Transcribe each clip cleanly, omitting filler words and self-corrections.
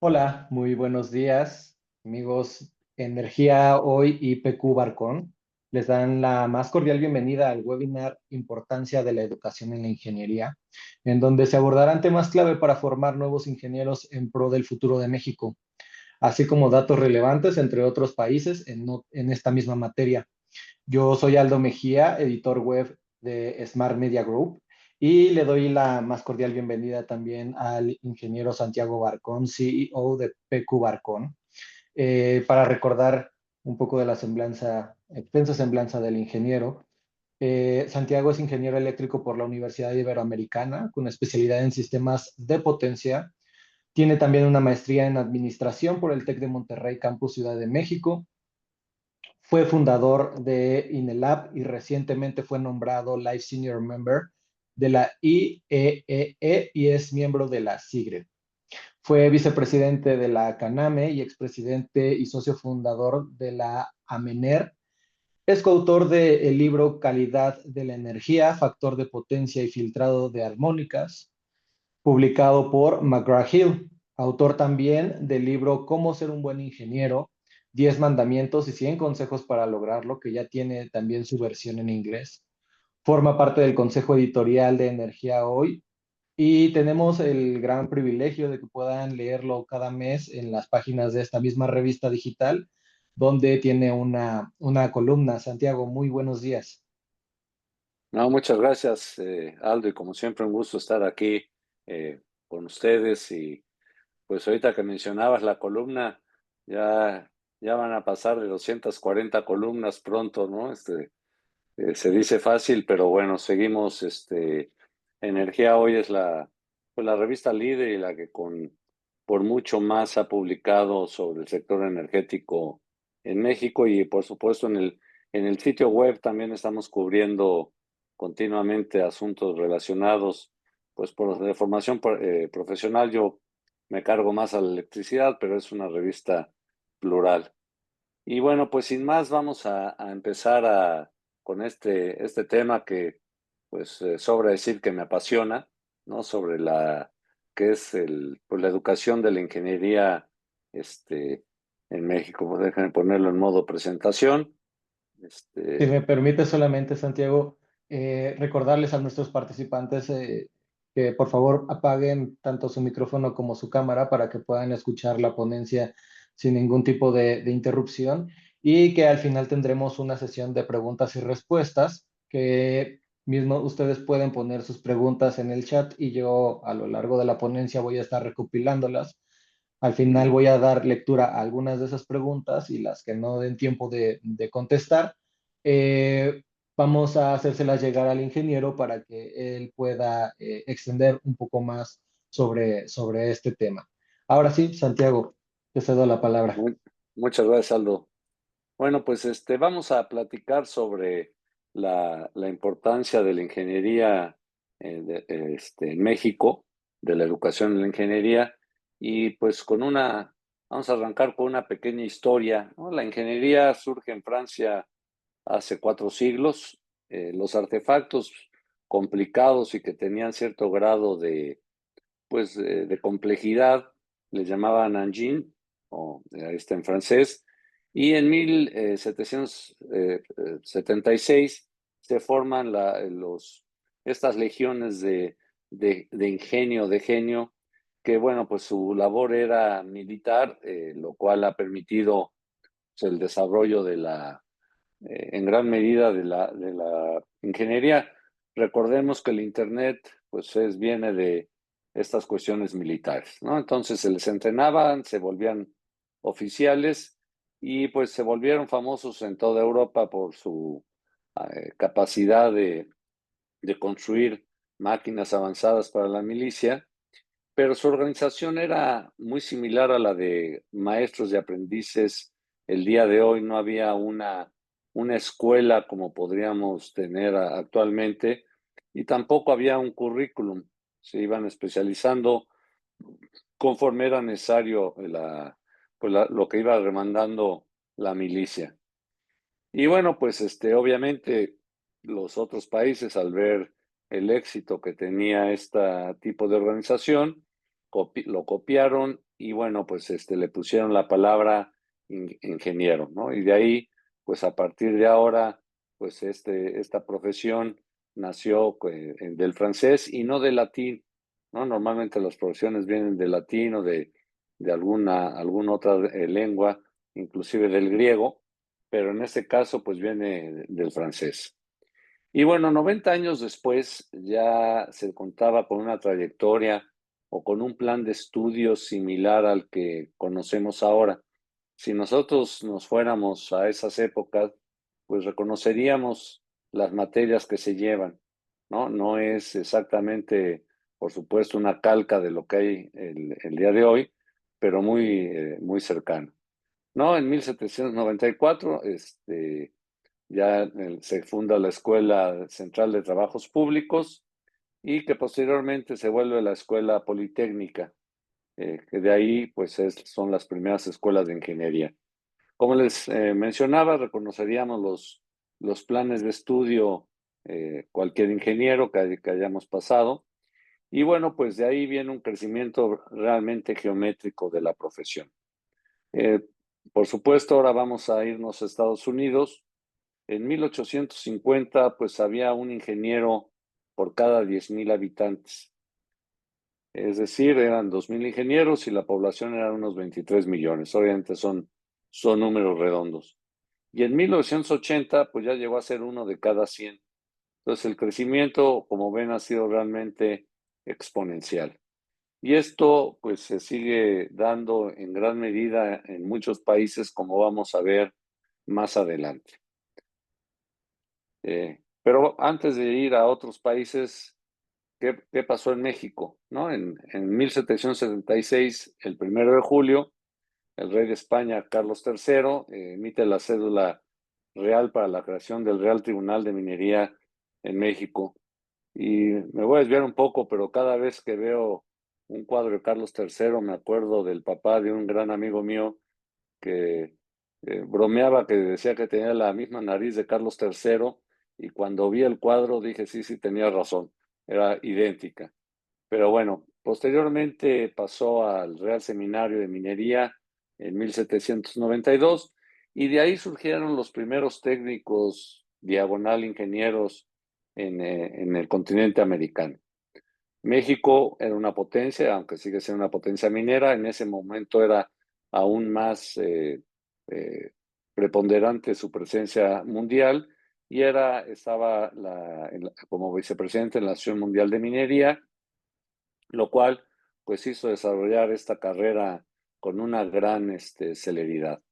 Hola, muy buenos días, amigos. Energía Hoy y PQ Barcón les dan la más cordial bienvenida al webinar Importancia de la Educación en la Ingeniería, en donde se abordarán temas clave para formar nuevos ingenieros en pro del futuro de México, así como datos relevantes entre otros países en esta misma materia. Yo soy Aldo Mejía, editor web de Smart Media Group, y le doy la más cordial bienvenida también al ingeniero Santiago Barcón, CEO de PQ Barcón, para recordar un poco de la semblanza, extensa semblanza del ingeniero. Santiago es ingeniero eléctrico por la Universidad Iberoamericana, con especialidad en sistemas de potencia. Tiene también una maestría en administración por el TEC de Monterrey, Campus Ciudad de México. Fue fundador de INELAB y recientemente fue nombrado Life Senior Member de la IEEE y es miembro de la SIGRE. Fue vicepresidente de la CANAME y expresidente y socio fundador de la AMENER. Es coautor del libro Calidad de la Energía, Factor de Potencia y Filtrado de Armónicas, publicado por McGraw-Hill. Autor también del libro Cómo ser un buen ingeniero, 10 mandamientos y 100 consejos para lograrlo, que ya tiene también su versión en inglés. Forma parte del consejo editorial de Energía Hoy y tenemos el gran privilegio de que puedan leerlo cada mes en las páginas de esta misma revista digital, donde tiene una columna. Santiago, muy buenos días. No, muchas gracias, Aldo, y como siempre un gusto estar aquí con ustedes. Y pues ahorita que mencionabas la columna, ya, ya van a pasar de 240 columnas pronto, ¿no? Se dice fácil, pero bueno, seguimos. Energía Hoy es pues la revista líder y la que por mucho más ha publicado sobre el sector energético en México. Y por supuesto en el sitio web también estamos cubriendo continuamente asuntos relacionados, pues de formación profesional. Yo me cargo más a la electricidad, pero es una revista plural. Y bueno, pues sin más, vamos a empezar con este tema que, pues, sobra decir que me apasiona, ¿no? Sobre que es pues, la educación de la ingeniería, en México. Pues déjenme ponerlo en modo presentación. Si Este, me permite solamente, Santiago, recordarles a nuestros participantes que por favor apaguen tanto su micrófono como su cámara para que puedan escuchar la ponencia sin ningún tipo de interrupción y que al final tendremos una sesión de preguntas y respuestas que mismo ustedes pueden poner sus preguntas en el chat y yo a lo largo de la ponencia voy a estar recopilándolas. Al final voy a dar lectura a algunas de esas preguntas y las que no den tiempo de contestar, eh, vamos a hacérselas llegar al ingeniero para que él pueda extender un poco más sobre este tema. Ahora sí, Santiago, te cedo la palabra. mu- Muchas gracias, Aldo. Bueno, pues vamos a platicar sobre la importancia de la ingeniería en México, de la educación en la ingeniería. Y pues vamos a arrancar con una pequeña historia, ¿no? La ingeniería surge en Francia hace 4 siglos. Los artefactos complicados y que tenían cierto grado de complejidad les llamaban engine, o ahí está en francés. Y en 1776 se forman estas legiones de ingenio, de genio, que bueno, pues su labor era militar, lo cual ha permitido pues, el desarrollo en gran medida de la ingeniería. Recordemos que el Internet pues viene de estas cuestiones militares, ¿no? Entonces se les entrenaban, se volvían oficiales y pues se volvieron famosos en toda Europa por su capacidad de construir máquinas avanzadas para la milicia. Pero su organización era muy similar a la de maestros y aprendices. El día de hoy no había una escuela como podríamos tener actualmente, y tampoco había un currículum. Se iban especializando conforme era necesario lo que iba demandando la milicia. Y bueno, pues obviamente los otros países, al ver el éxito que tenía este tipo de organización, lo copiaron y bueno, pues le pusieron la palabra ingeniero, ¿no? Y de ahí, pues a partir de ahora, pues esta profesión nació del francés y no del latín, ¿no? Normalmente las profesiones vienen del latín o de alguna otra lengua, inclusive del griego, pero en este caso, pues viene del francés. Y bueno, 90 años después ya se contaba con una trayectoria o con un plan de estudios similar al que conocemos ahora. Si nosotros nos fuéramos a esas épocas, pues reconoceríamos las materias que se llevan, ¿no? No es exactamente, por supuesto, una calca de lo que hay el día de hoy, pero muy cercano. No, en 1794, ya se funda la Escuela Central de Trabajos Públicos y que posteriormente se vuelve la Escuela Politécnica, que de ahí pues son las primeras escuelas de ingeniería. Como les mencionaba, reconoceríamos los planes de estudio, cualquier ingeniero que hayamos pasado, y bueno, pues de ahí viene un crecimiento realmente geométrico de la profesión. Eh, por supuesto, ahora vamos a irnos a Estados Unidos. En 1850, pues había un ingeniero por cada 10,000 habitantes. Es decir, eran 2,000 ingenieros y la población era unos 23 millones. Obviamente son números redondos. Y en 1980, pues ya llegó a ser uno de cada 100. Entonces, el crecimiento, como ven, ha sido realmente exponencial. Y esto, pues, se sigue dando en gran medida en muchos países, como vamos a ver más adelante. Pero antes de ir a otros países, ¿qué pasó en México? ¿No? En 1776, el 1 de julio, el rey de España, Carlos III, emite la cédula real para la creación del Real Tribunal de Minería en México. Y me voy a desviar un poco, pero cada vez que veo un cuadro de Carlos III, me acuerdo del papá de un gran amigo mío que bromeaba, que decía que tenía la misma nariz de Carlos III, y cuando vi el cuadro dije, sí, sí, tenía razón, era idéntica. Pero bueno, posteriormente pasó al Real Seminario de Minería en 1792 y de ahí surgieron los primeros técnicos diagonal ingenieros en el continente americano. México era una potencia, aunque sigue siendo una potencia minera, en ese momento era aún más eh, preponderante su presencia mundial y estaba como vicepresidente en la Asociación Mundial de Minería, lo cual pues hizo desarrollar esta carrera con una gran celeridad.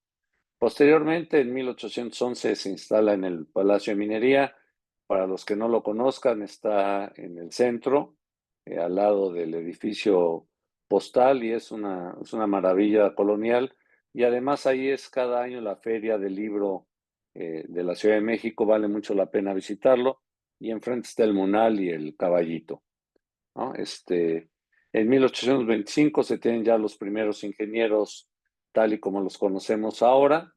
Posteriormente, en 1811, se instala en el Palacio de Minería. Para los que no lo conozcan, está en el centro, al lado del edificio postal, y es una maravilla colonial. Y además ahí es cada año la Feria del Libro de la Ciudad de México, vale mucho la pena visitarlo. Y enfrente está el Munal y el Caballito, ¿no? En 1825 se tienen ya los primeros ingenieros tal y como los conocemos ahora,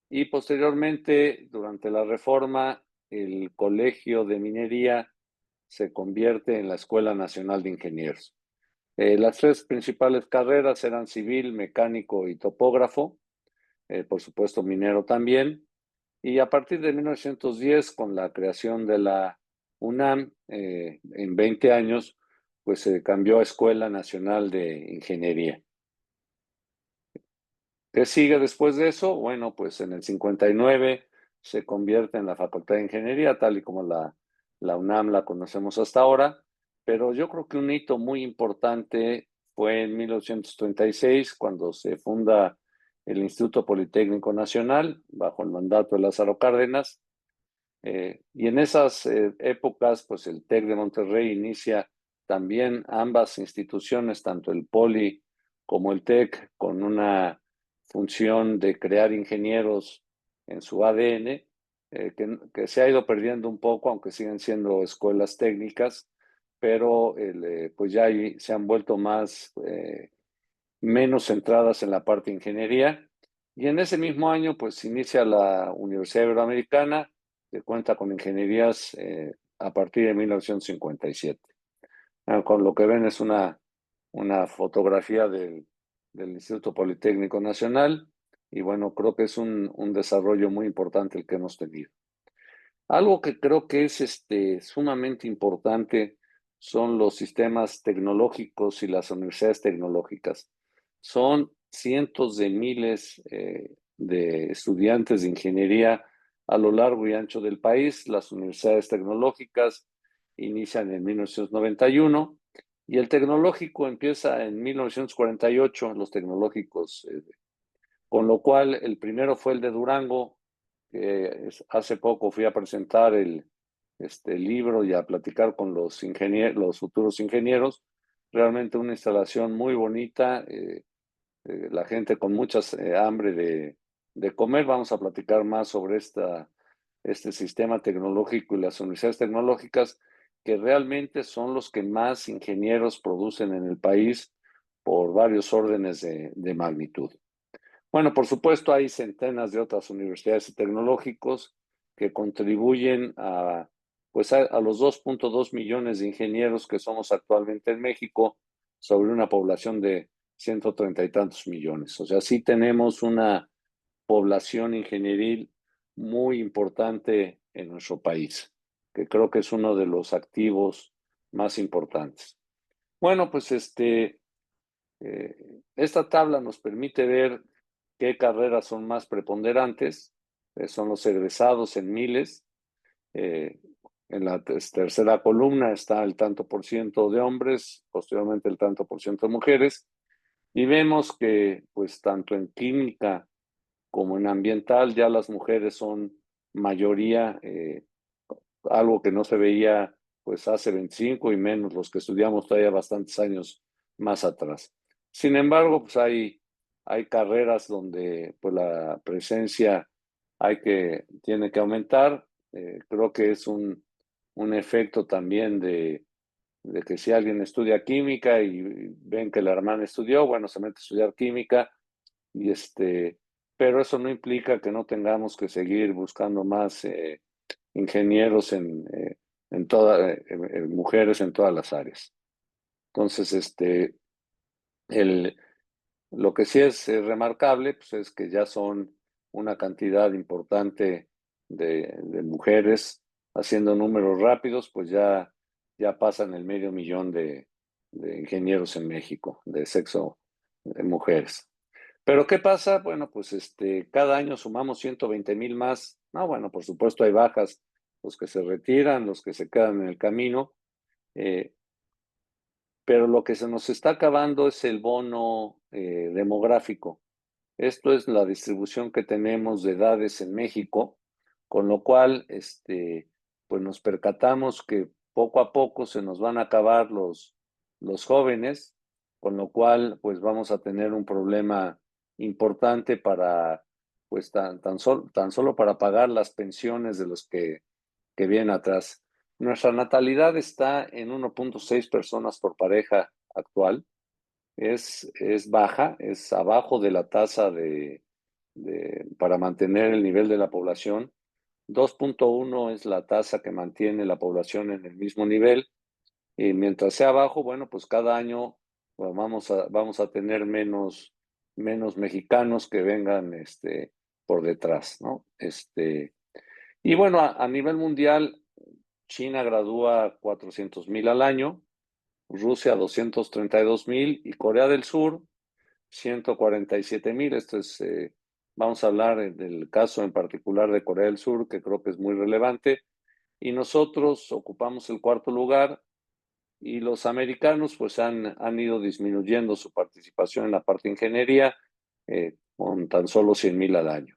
y posteriormente, durante la reforma, el Colegio de Minería se convierte en la Escuela Nacional de Ingenieros. Las tres principales carreras eran civil, mecánico y topógrafo, por supuesto minero también, y a partir de 1910, con la creación de la UNAM, en 20 años, pues se cambió a Escuela Nacional de Ingeniería. ¿Qué sigue después de eso? Bueno, pues en el 59 se convierte en la Facultad de Ingeniería, tal y como la UNAM la conocemos hasta ahora, pero yo creo que un hito muy importante fue en 1936, cuando se funda el Instituto Politécnico Nacional, bajo el mandato de Lázaro Cárdenas, y en esas épocas, pues el TEC de Monterrey inicia también ambas instituciones, tanto el Poli como el TEC, con una función de crear ingenieros en su ADN, que se ha ido perdiendo un poco, aunque siguen siendo escuelas técnicas, pero pues ya se han vuelto menos centradas en la parte de ingeniería. Y en ese mismo año, pues inicia la Universidad Iberoamericana, que cuenta con ingenierías a partir de 1957. Con lo que ven, es una una fotografía del Instituto Politécnico Nacional y bueno, creo que es un desarrollo muy importante el que hemos tenido. Algo que creo que es sumamente importante son los sistemas tecnológicos y las universidades tecnológicas. Son cientos de miles de estudiantes de ingeniería a lo largo y ancho del país. Las universidades tecnológicas inician en 1991 y el tecnológico empieza en 1948, los tecnológicos, con lo cual el primero fue el de Durango, que hace poco fui a presentar el libro y a platicar con los los futuros ingenieros. Realmente una instalación muy bonita, la gente con mucha hambre de comer. Vamos a platicar más sobre este sistema tecnológico y las universidades tecnológicas, que realmente son los que más ingenieros producen en el país por varios órdenes de magnitud. Bueno, por supuesto, hay centenas de otras universidades y tecnológicos que contribuyen pues a los 2.2 millones de ingenieros que somos actualmente en México sobre una población de 130 y tantos millones. O sea, sí tenemos una población ingenieril muy importante en nuestro país, que creo que es uno de los activos más importantes. Bueno, pues esta tabla nos permite ver qué carreras son más preponderantes. Son los egresados en miles. Eh, en la tercera columna está el tanto por ciento de hombres, posteriormente el tanto por ciento de mujeres. Y vemos que, pues, tanto en química como en ambiental, ya las mujeres son mayoría, algo que no se veía pues hace 25 y menos los que estudiamos todavía bastantes años más atrás. Sin embargo, pues hay carreras donde pues la presencia tiene que aumentar. Creo que es un efecto también de que si alguien estudia química y ven que la hermana estudió, bueno, se mete a estudiar química y pero eso no implica que no tengamos que seguir buscando más ingenieros en mujeres en todas las áreas. Entonces, el, lo que sí es remarcable, pues es que ya son una cantidad importante de mujeres haciendo números rápidos, pues ya pasan el 500,000 de ingenieros en México, de sexo de mujeres. Pero ¿qué pasa? Bueno, pues cada año sumamos 120,000 más. No, bueno, por supuesto hay bajas, los que se retiran, los que se quedan en el camino, eh, pero lo que se nos está acabando es el bono demográfico. Esto es la distribución que tenemos de edades en México, con lo cual, pues nos percatamos que poco a poco se nos van a acabar los jóvenes, con lo cual, pues vamos a tener un problema importante para, pues tan solo para pagar las pensiones de los que vienen atrás. Nuestra natalidad está en 1.6 personas por pareja actual. Es baja, es abajo de la tasa para mantener el nivel de la población. 2.1 es la tasa que mantiene la población en el mismo nivel. Y mientras sea bajo, bueno, pues cada año pues vamos a tener menos mexicanos que vengan por detrás, ¿no? Y bueno, a nivel mundial, China gradúa 400,000 al año, Rusia 232,000 y Corea del Sur 147,000. Vamos a hablar del caso en particular de Corea del Sur, que creo que es muy relevante. Y nosotros ocupamos el cuarto lugar y los americanos pues han ido disminuyendo su participación en la parte de ingeniería con tan solo 100,000 al año.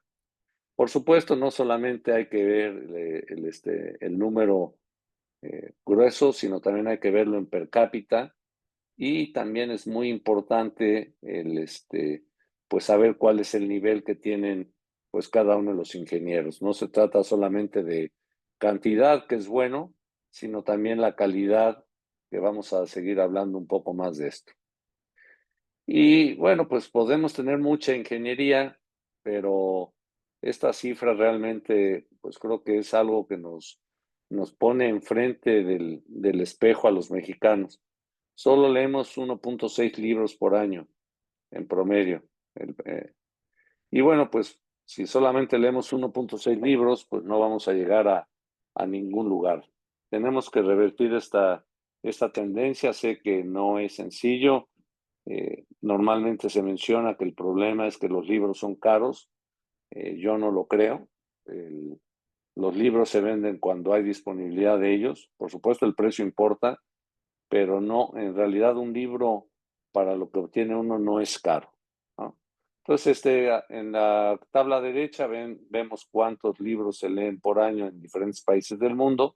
Por supuesto, no solamente hay que ver el número grueso, sino también hay que verlo en per cápita y también es muy importante pues saber cuál es el nivel que tienen pues cada uno de los ingenieros. No se trata solamente de cantidad, que es bueno, sino también la calidad, que vamos a seguir hablando un poco más de esto. Y bueno, pues podemos tener mucha ingeniería, pero esta cifra realmente, pues creo que es algo que nos pone enfrente del espejo a los mexicanos. solo leemos 1.6 libros por año en promedio. Y bueno, pues si solamente leemos 1.6 libros, pues no vamos a llegar a ningún lugar. Tenemos que revertir esta tendencia. Sé que no es sencillo. Normalmente se menciona que el problema es que los libros son caros. Yo no lo creo. Los libros se venden cuando hay disponibilidad de ellos. Por supuesto, el precio importa, pero no, en realidad un libro para lo que obtiene uno no es caro, ¿no? Entonces, en la tabla derecha vemos cuántos libros se leen por año en diferentes países del mundo,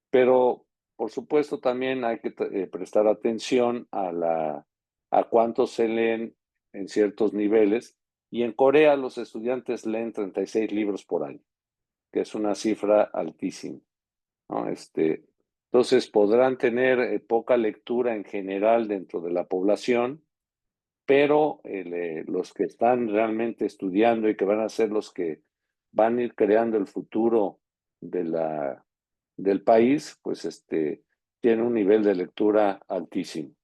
pero por supuesto también hay que prestar atención a cuántos se leen en ciertos niveles. Y en Corea los estudiantes leen 36 libros por año, que es una cifra altísima, ¿no? Entonces podrán tener poca lectura en general dentro de la población, pero los que están realmente estudiando y que van a ser los que van a ir creando el futuro de del país, pues tienen un nivel de lectura altísimo.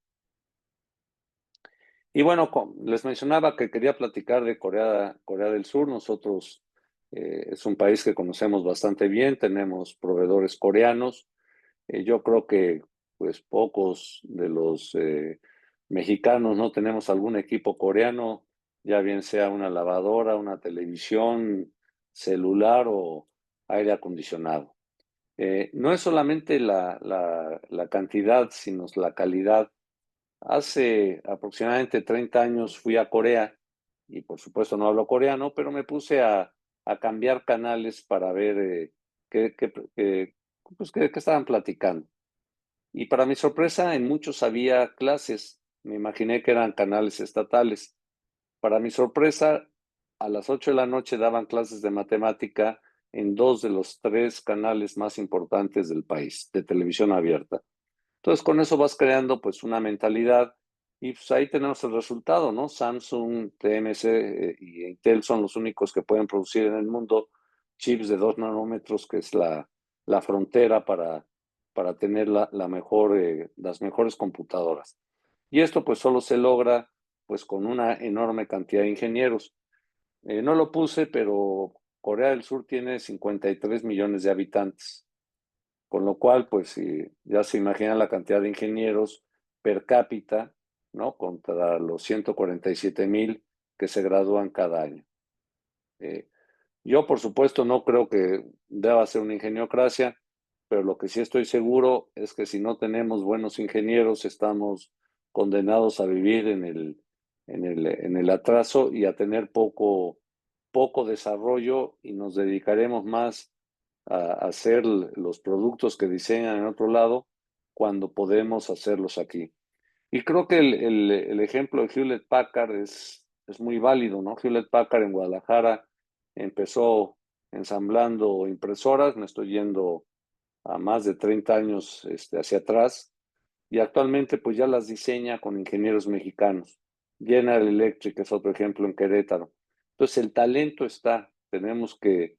Y bueno, les mencionaba que quería platicar de Corea del Sur. Nosotros es un país que conocemos bastante bien, tenemos proveedores coreanos. Yo creo que pues pocos de los mexicanos no tenemos algún equipo coreano, ya bien sea una lavadora, una televisión, celular o aire acondicionado. No es solamente la cantidad, sino la calidad. Hace aproximadamente 30 años fui a Corea y por supuesto no hablo coreano, pero me puse a cambiar canales para ver pues, qué estaban platicando. Y para mi sorpresa, en muchos había clases. Me imaginé que eran canales estatales. Para mi sorpresa, a las 8 de la noche daban clases de matemática en dos de los tres canales más importantes del país, de televisión abierta. Entonces, con eso vas creando pues una mentalidad y pues ahí tenemos el resultado, ¿no? Samsung, TMC y Intel son los únicos que pueden producir en el mundo chips de 2 nanómetros, que es la frontera para tener las mejores computadoras. Y esto pues solo se logra pues con una enorme cantidad de ingenieros. No lo puse, pero Corea del Sur tiene 53 millones de habitantes. Con lo cual, pues ya se imagina la cantidad de ingenieros per cápita, ¿no? Contra los 147,000 que se gradúan cada año. Yo, por supuesto, no creo que deba ser una ingeniocracia, pero lo que sí estoy seguro es que si no tenemos buenos ingenieros, estamos condenados a vivir en el atraso y a tener poco desarrollo, y nos dedicaremos más a hacer los productos que diseñan en otro lado cuando podemos hacerlos aquí. Y creo que el ejemplo de Hewlett Packard es muy válido, ¿no? Hewlett Packard en Guadalajara empezó ensamblando impresoras. Me estoy yendo a más de 30 años hacia atrás, y actualmente pues ya las diseña con ingenieros mexicanos. General Electric es otro ejemplo en Querétaro. Entonces el talento está, tenemos que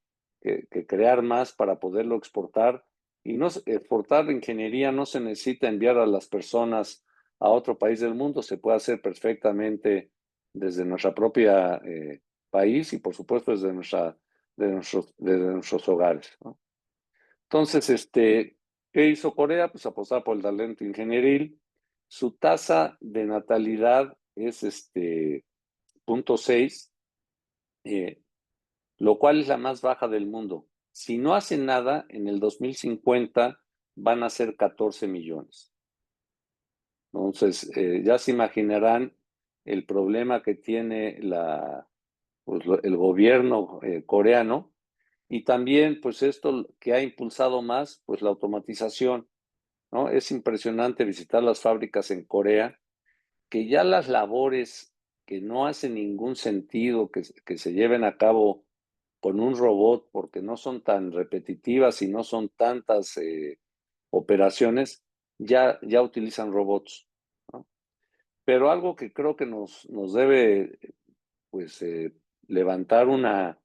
crear más para poderlo exportar. Y no exportar ingeniería no se necesita enviar a las personas a otro país del mundo, se puede hacer perfectamente desde nuestra propia país y por supuesto desde nuestros hogares, ¿no? Entonces, ¿qué hizo Corea? Pues apostar por el talento ingenieril. Su tasa de natalidad es 0.6, lo cual es la más baja del mundo. Si no hacen nada, en el 2050 van a ser 14 millones. Entonces, ya se imaginarán el problema que tiene pues, el gobierno coreano. Y también, pues esto que ha impulsado más, pues la automatización, ¿no? Es impresionante visitar las fábricas en Corea, que ya las labores que no hacen ningún sentido que se lleven a cabo con un robot, porque no son tan repetitivas y no son tantas operaciones, ya utilizan robots, ¿no? Pero algo que creo que nos debe pues, levantar una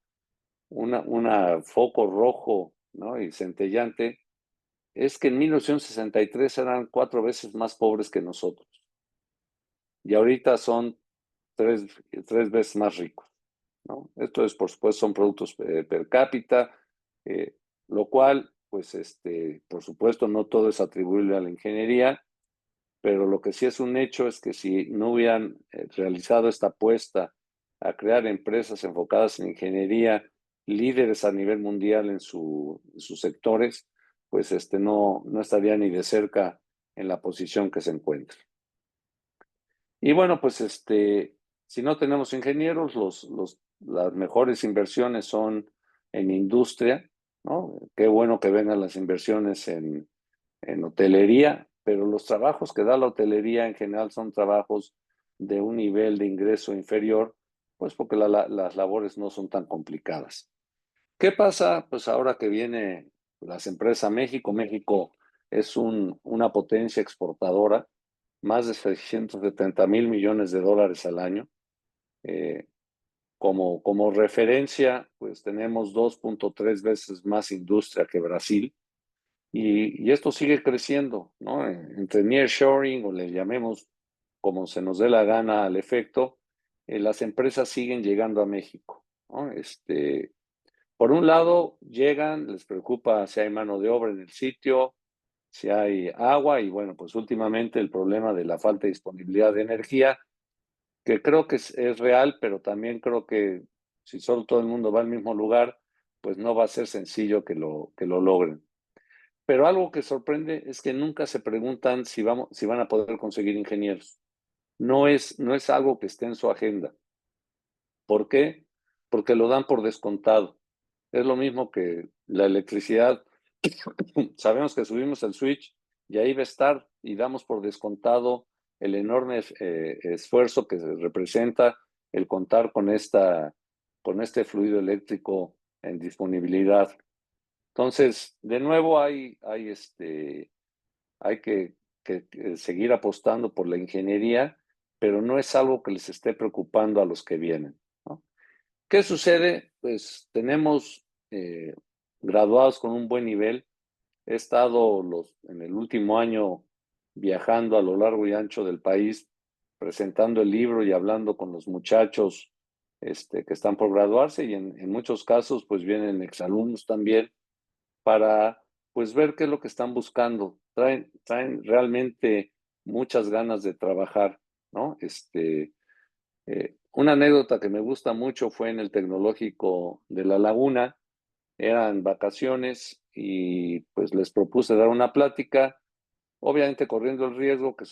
foco rojo, ¿no? Y centellante, es que en 1963 eran 4 veces más pobres que nosotros y ahorita son tres veces más ricos, ¿no? Esto es, por supuesto, son productos per cápita, lo cual, pues, por supuesto, no todo es atribuible a la ingeniería, pero lo que sí es un hecho es que si no hubieran realizado esta apuesta a crear empresas enfocadas en ingeniería, líderes a nivel mundial en sus sectores, pues no estaría ni de cerca en la posición que se encuentra. Y bueno, pues si no tenemos ingenieros, las mejores inversiones son en industria, ¿no? Qué bueno que vengan las inversiones en hotelería, pero los trabajos que da la hotelería en general son trabajos de un nivel de ingreso inferior, pues porque las labores no son tan complicadas. ¿Qué pasa? Pues ahora que viene las empresas a México, México es una potencia exportadora, más de 670 mil millones de dólares al año. Eh, como referencia, pues tenemos 2.3 veces más industria que Brasil y esto sigue creciendo, ¿no? Entre nearshoring o le llamemos como se nos dé la gana al efecto, las empresas siguen llegando a México, ¿no? Por un lado, llegan, les preocupa si hay mano de obra en el sitio, si hay agua y bueno, pues últimamente el problema de la falta de disponibilidad de energía, que creo que es real, pero también creo que si solo todo el mundo va al mismo lugar, pues no va a ser sencillo que lo logren. Pero algo que sorprende es que nunca se preguntan si van a poder conseguir ingenieros. No es algo que esté en su agenda. ¿Por qué? Porque lo dan por descontado. Es lo mismo que la electricidad. Sabemos que subimos el switch y ahí va a estar y damos por descontado el enorme esfuerzo que representa el contar con este fluido eléctrico en disponibilidad. Entonces, de nuevo hay que seguir apostando por la ingeniería, pero no es algo que les esté preocupando a los que vienen, ¿no? ¿Qué sucede? Pues tenemos graduados con un buen nivel. He estado en el último año viajando a lo largo y ancho del país, presentando el libro y hablando con los muchachos que están por graduarse y en muchos casos pues vienen exalumnos también para pues ver qué es lo que están buscando. Traen realmente muchas ganas de trabajar, ¿no? Una anécdota que me gusta mucho fue en el Tecnológico de La Laguna. Eran vacaciones y pues les propuse dar una plática, obviamente corriendo el riesgo que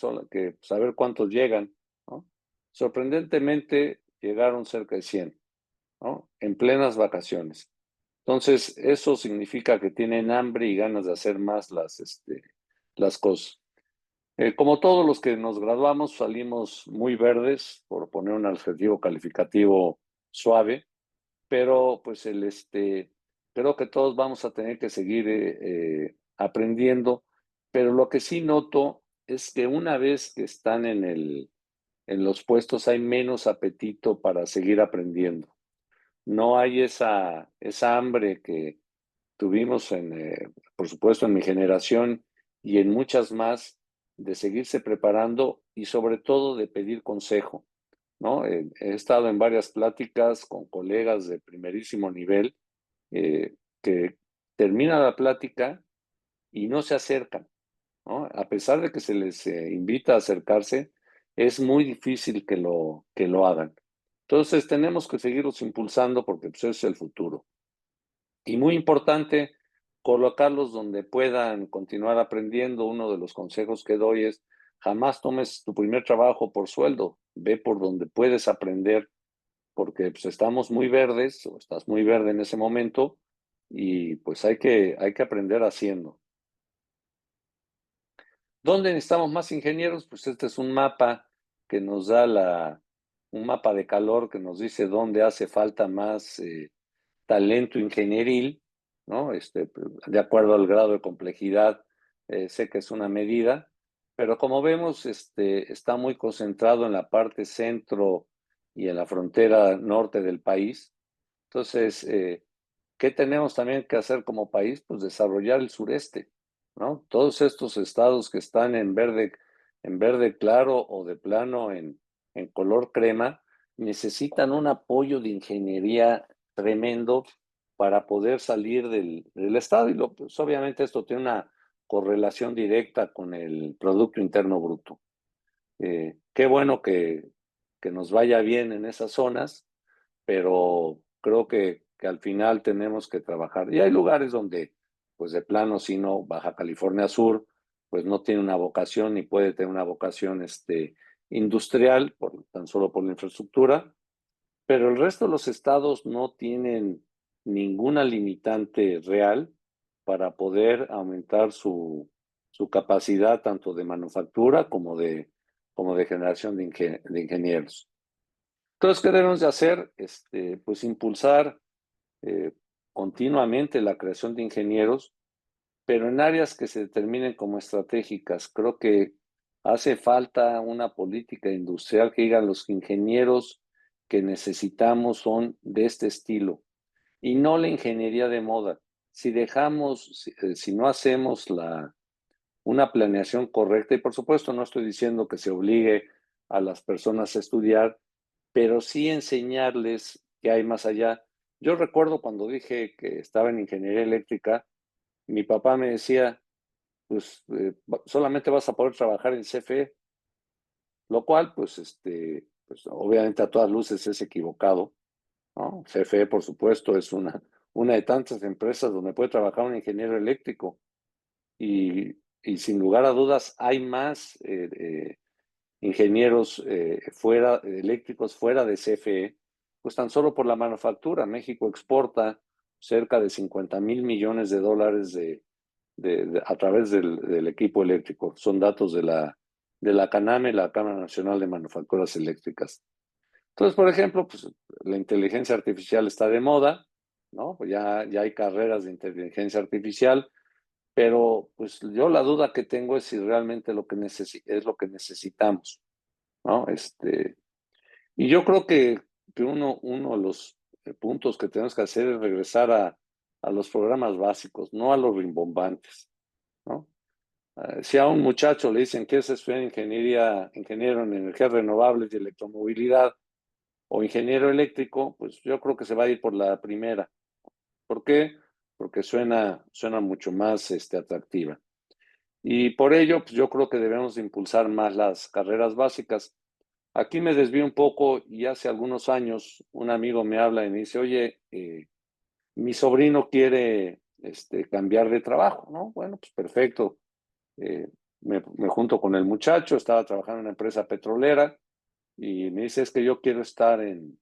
saber cuántos llegan, ¿no? Sorprendentemente llegaron cerca de 100, ¿no? En plenas vacaciones. Entonces, eso significa que tienen hambre y ganas de hacer más las cosas. Como todos los que nos graduamos, salimos muy verdes, por poner un adjetivo calificativo suave, pero pues creo que todos vamos a tener que seguir aprendiendo, pero lo que sí noto es que una vez que están en los puestos hay menos apetito para seguir aprendiendo. No hay esa hambre que tuvimos por supuesto, en mi generación y en muchas más, de seguirse preparando y sobre todo de pedir consejo, ¿no? He estado en varias pláticas con colegas de primerísimo nivel que termina la plática y no se acercan, ¿no? A pesar de que se les invita a acercarse, es muy difícil que lo hagan. Entonces tenemos que seguirlos impulsando porque pues, es el futuro. Y muy importante, colocarlos donde puedan continuar aprendiendo. Uno de los consejos que doy es, jamás tomes tu primer trabajo por sueldo, ve por donde puedes aprender, porque pues, estamos muy verdes, o estás muy verde en ese momento, y pues hay que aprender haciendo. ¿Dónde necesitamos más ingenieros? Pues este es un mapa que nos da un mapa de calor que nos dice dónde hace falta más talento ingenieril, ¿no? De acuerdo al grado de complejidad, sé que es una medida, pero como vemos, está muy concentrado en la parte centro y en la frontera norte del país. Entonces, ¿qué tenemos también que hacer como país? Pues desarrollar el sureste. ¿no? Todos estos estados que están en verde claro o de plano en color crema, necesitan un apoyo de ingeniería tremendo para poder salir del estado. Y pues, obviamente esto tiene una correlación directa con el Producto Interno Bruto. Qué bueno que nos vaya bien en esas zonas, pero creo que al final tenemos que trabajar. Y hay lugares donde, pues de plano, si no, Baja California Sur, pues no tiene una vocación ni puede tener una vocación industrial, tan solo por la infraestructura, pero el resto de los estados no tienen ninguna limitante real para poder aumentar su capacidad tanto de manufactura como de generación de ingenieros. Entonces, ¿qué debemos de hacer? Pues impulsar eh, continuamente la creación de ingenieros, pero en áreas que se determinen como estratégicas. Creo que hace falta una política industrial que digan los ingenieros que necesitamos son de este estilo y no la ingeniería de moda. Si dejamos, si no hacemos una planeación correcta, y por supuesto no estoy diciendo que se obligue a las personas a estudiar, pero sí enseñarles que hay más allá. Yo recuerdo cuando dije que estaba en ingeniería eléctrica, mi papá me decía, pues solamente vas a poder trabajar en CFE, lo cual, pues obviamente a todas luces es equivocado, ¿no? CFE, por supuesto, es una de tantas empresas donde puede trabajar un ingeniero eléctrico y sin lugar a dudas hay más ingenieros eléctricos fuera de CFE, pues tan solo por la manufactura. México exporta cerca de 50,000 millones de dólares a través del equipo eléctrico. Son datos de la CANAME, la Cámara Nacional de Manufacturas Eléctricas. Entonces, por ejemplo, pues la inteligencia artificial está de moda, ¿no? Pues ya hay carreras de inteligencia artificial, pero pues yo la duda que tengo es si realmente es lo que necesitamos, ¿no? Y yo creo que uno de los puntos que tenemos que hacer es regresar a los programas básicos, no a los rimbombantes, ¿no? Si a un muchacho le dicen que es estudiar ingeniero en energías renovables y electromovilidad o ingeniero eléctrico, pues yo creo que se va a ir por la primera. ¿Por qué? Porque suena mucho más atractiva. Y por ello, pues yo creo que debemos impulsar más las carreras básicas. Aquí me desvío un poco y hace algunos años un amigo me habla y me dice, oye, mi sobrino quiere cambiar de trabajo, ¿no? Bueno, pues perfecto. Eh, me junto con el muchacho, estaba trabajando en una empresa petrolera y me dice, es que yo quiero estar en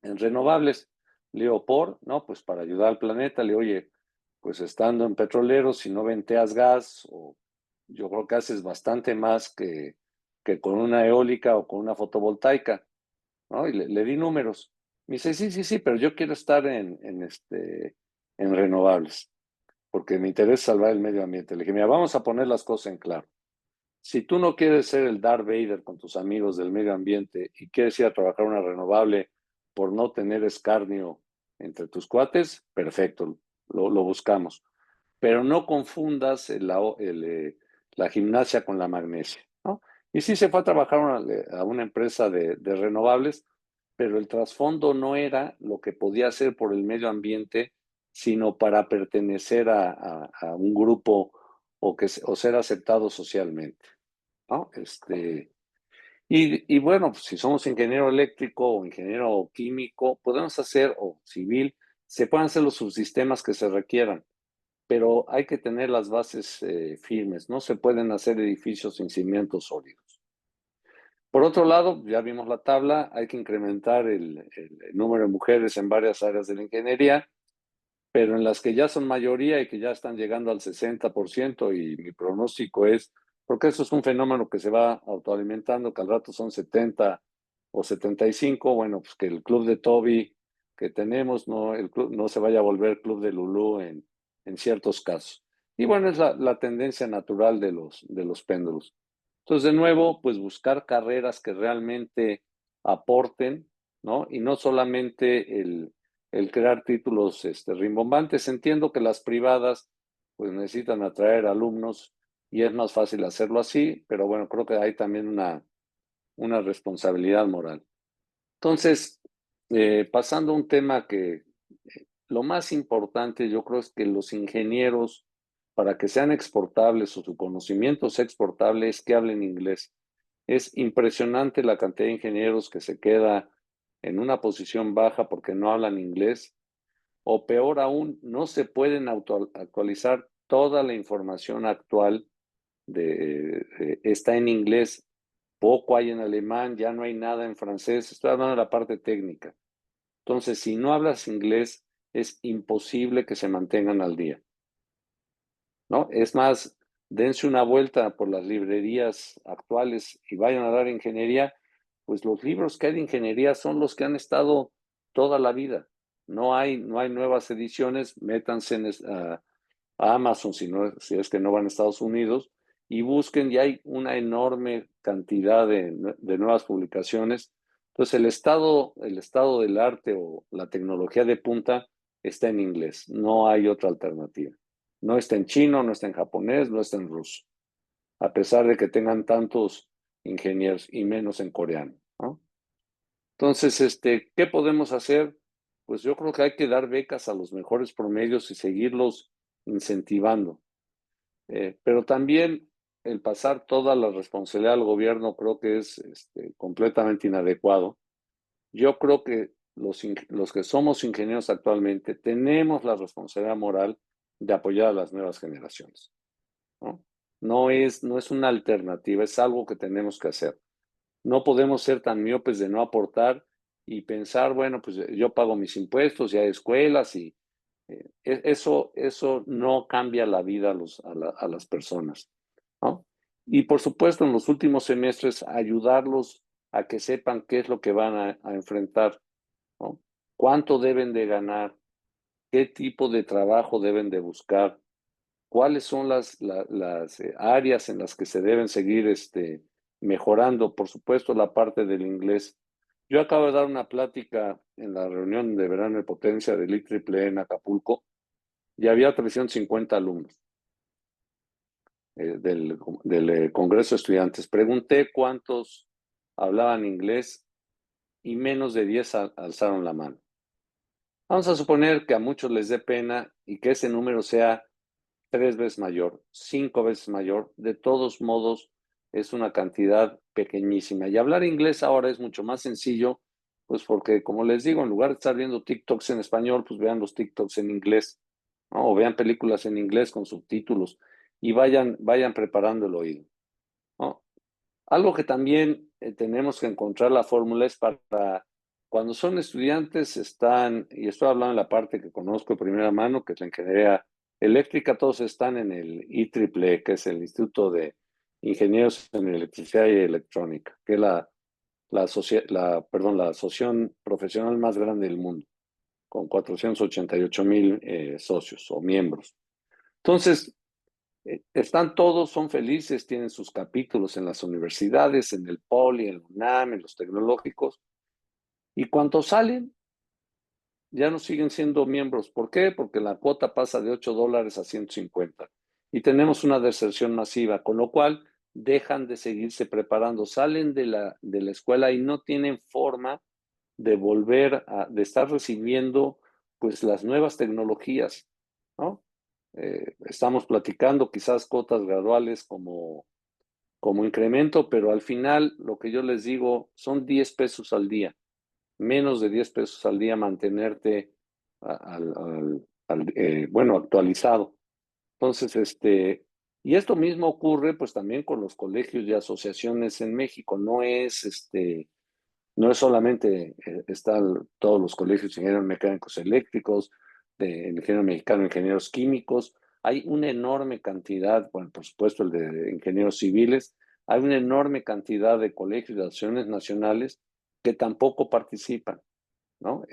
renovables. Le digo, ¿no? Pues para ayudar al planeta. Le digo, oye, pues estando en petroleros, si no venteas gas, o yo creo que haces bastante más que con una eólica o con una fotovoltaica, ¿no? Y le di números. Me dice, sí, sí, sí, pero yo quiero estar en renovables, porque me interesa salvar el medio ambiente. Le dije, mira, vamos a poner las cosas en claro. Si tú no quieres ser el Darth Vader con tus amigos del medio ambiente y quieres ir a trabajar una renovable por no tener escarnio entre tus cuates, perfecto, lo buscamos. Pero no confundas la gimnasia con la magnesia, ¿no? Y sí se fue a trabajar a una empresa de renovables, pero el trasfondo no era lo que podía hacer por el medio ambiente, sino para pertenecer a un grupo o ser aceptado socialmente, ¿no? Y bueno, pues, si somos ingeniero eléctrico o ingeniero químico, podemos hacer, o civil, se pueden hacer los subsistemas que se requieran, pero hay que tener las bases firmes. No se pueden hacer edificios sin cimientos sólidos. Por otro lado, ya vimos la tabla, hay que incrementar el número de mujeres en varias áreas de la ingeniería, pero en las que ya son mayoría y que ya están llegando al 60%, y mi pronóstico es, porque eso es un fenómeno que se va autoalimentando, que al rato son 70 o 75, bueno, pues que el club de Toby que tenemos, el club, no se vaya a volver club de Lulú en ciertos casos. Y bueno, es la tendencia natural de los péndulos. Entonces, de nuevo, pues buscar carreras que realmente aporten, ¿no? Y no solamente el crear títulos rimbombantes. Entiendo que las privadas pues necesitan atraer alumnos y es más fácil hacerlo así, pero bueno, creo que hay también una responsabilidad moral. Entonces, pasando a un tema que lo más importante yo creo es que los ingenieros, para que sean exportables o su conocimiento sea exportable, es que hablen inglés. Es impresionante la cantidad de ingenieros que se queda en una posición baja porque no hablan inglés, o peor aún, no se pueden actualizar toda la información actual está en inglés, poco hay en alemán, ya no hay nada en francés, estoy hablando de la parte técnica. Entonces, si no hablas inglés, es imposible que se mantengan al día, ¿no? Es más, dense una vuelta por las librerías actuales y vayan a dar ingeniería, pues los libros que hay de ingeniería son los que han estado toda la vida. No hay nuevas ediciones, métanse a Amazon si es que no van a Estados Unidos y busquen, y hay una enorme cantidad de nuevas publicaciones. Entonces, el estado del arte o la tecnología de punta está en inglés, no hay otra alternativa. No está en chino, no está en japonés, no está en ruso, a pesar de que tengan tantos ingenieros y menos en coreano, ¿no? Entonces, ¿qué podemos hacer? Pues yo creo que hay que dar becas a los mejores promedios y seguirlos incentivando. Pero también el pasar toda la responsabilidad al gobierno creo que es completamente inadecuado. Yo creo que los que somos ingenieros actualmente tenemos la responsabilidad moral de apoyar a las nuevas generaciones, ¿no? No es una alternativa, es algo que tenemos que hacer. No podemos ser tan miopes de no aportar y pensar, bueno, pues yo pago mis impuestos y hay escuelas y eso no cambia la vida a las personas, ¿no? Y por supuesto, en los últimos semestres, ayudarlos a que sepan qué es lo que van a enfrentar, ¿no? Cuánto deben de ganar, qué tipo de trabajo deben de buscar, cuáles son las áreas en las que se deben seguir mejorando. Por supuesto, la parte del inglés. Yo acabo de dar una plática en la reunión de verano de potencia del IEEE en Acapulco y había 350 alumnos del Congreso de Estudiantes. Pregunté cuántos hablaban inglés y menos de 10 alzaron la mano. Vamos a suponer que a muchos les dé pena y que ese número sea 3 veces mayor, 5 veces mayor. De todos modos, es una cantidad pequeñísima. Y hablar inglés ahora es mucho más sencillo, pues porque, como les digo, en lugar de estar viendo TikToks en español, pues vean los TikToks en inglés, ¿no? O vean películas en inglés con subtítulos y vayan preparando el oído, ¿no? Algo que también tenemos que encontrar la fórmula es para cuando son estudiantes, y estoy hablando de la parte que conozco de primera mano, que es la ingeniería eléctrica, todos están en el IEEE, que es el Instituto de Ingenieros en Electricidad y Electrónica, que es la asociación profesional más grande del mundo, con 488,000 socios o miembros. Entonces, están todos, son felices, tienen sus capítulos en las universidades, en el Poli, en el UNAM, en los tecnológicos, y cuando salen, ya no siguen siendo miembros. ¿Por qué? Porque la cuota pasa de $8 a 150 y tenemos una deserción masiva, con lo cual dejan de seguirse preparando, salen de la escuela y no tienen forma de de estar recibiendo pues las nuevas tecnologías, ¿no? Estamos platicando quizás cuotas graduales como incremento, pero al final lo que yo les digo son 10 pesos al día, menos de 10 pesos al día mantenerte bueno, actualizado. Entonces, y esto mismo ocurre pues también con los colegios y asociaciones en México, no es solamente están todos los colegios de ingenieros mecánicos eléctricos, de ingeniero mexicano, ingenieros químicos, hay una enorme cantidad, bueno, por supuesto el de ingenieros civiles, hay una enorme cantidad de colegios y asociaciones nacionales que tampoco participan, ¿no?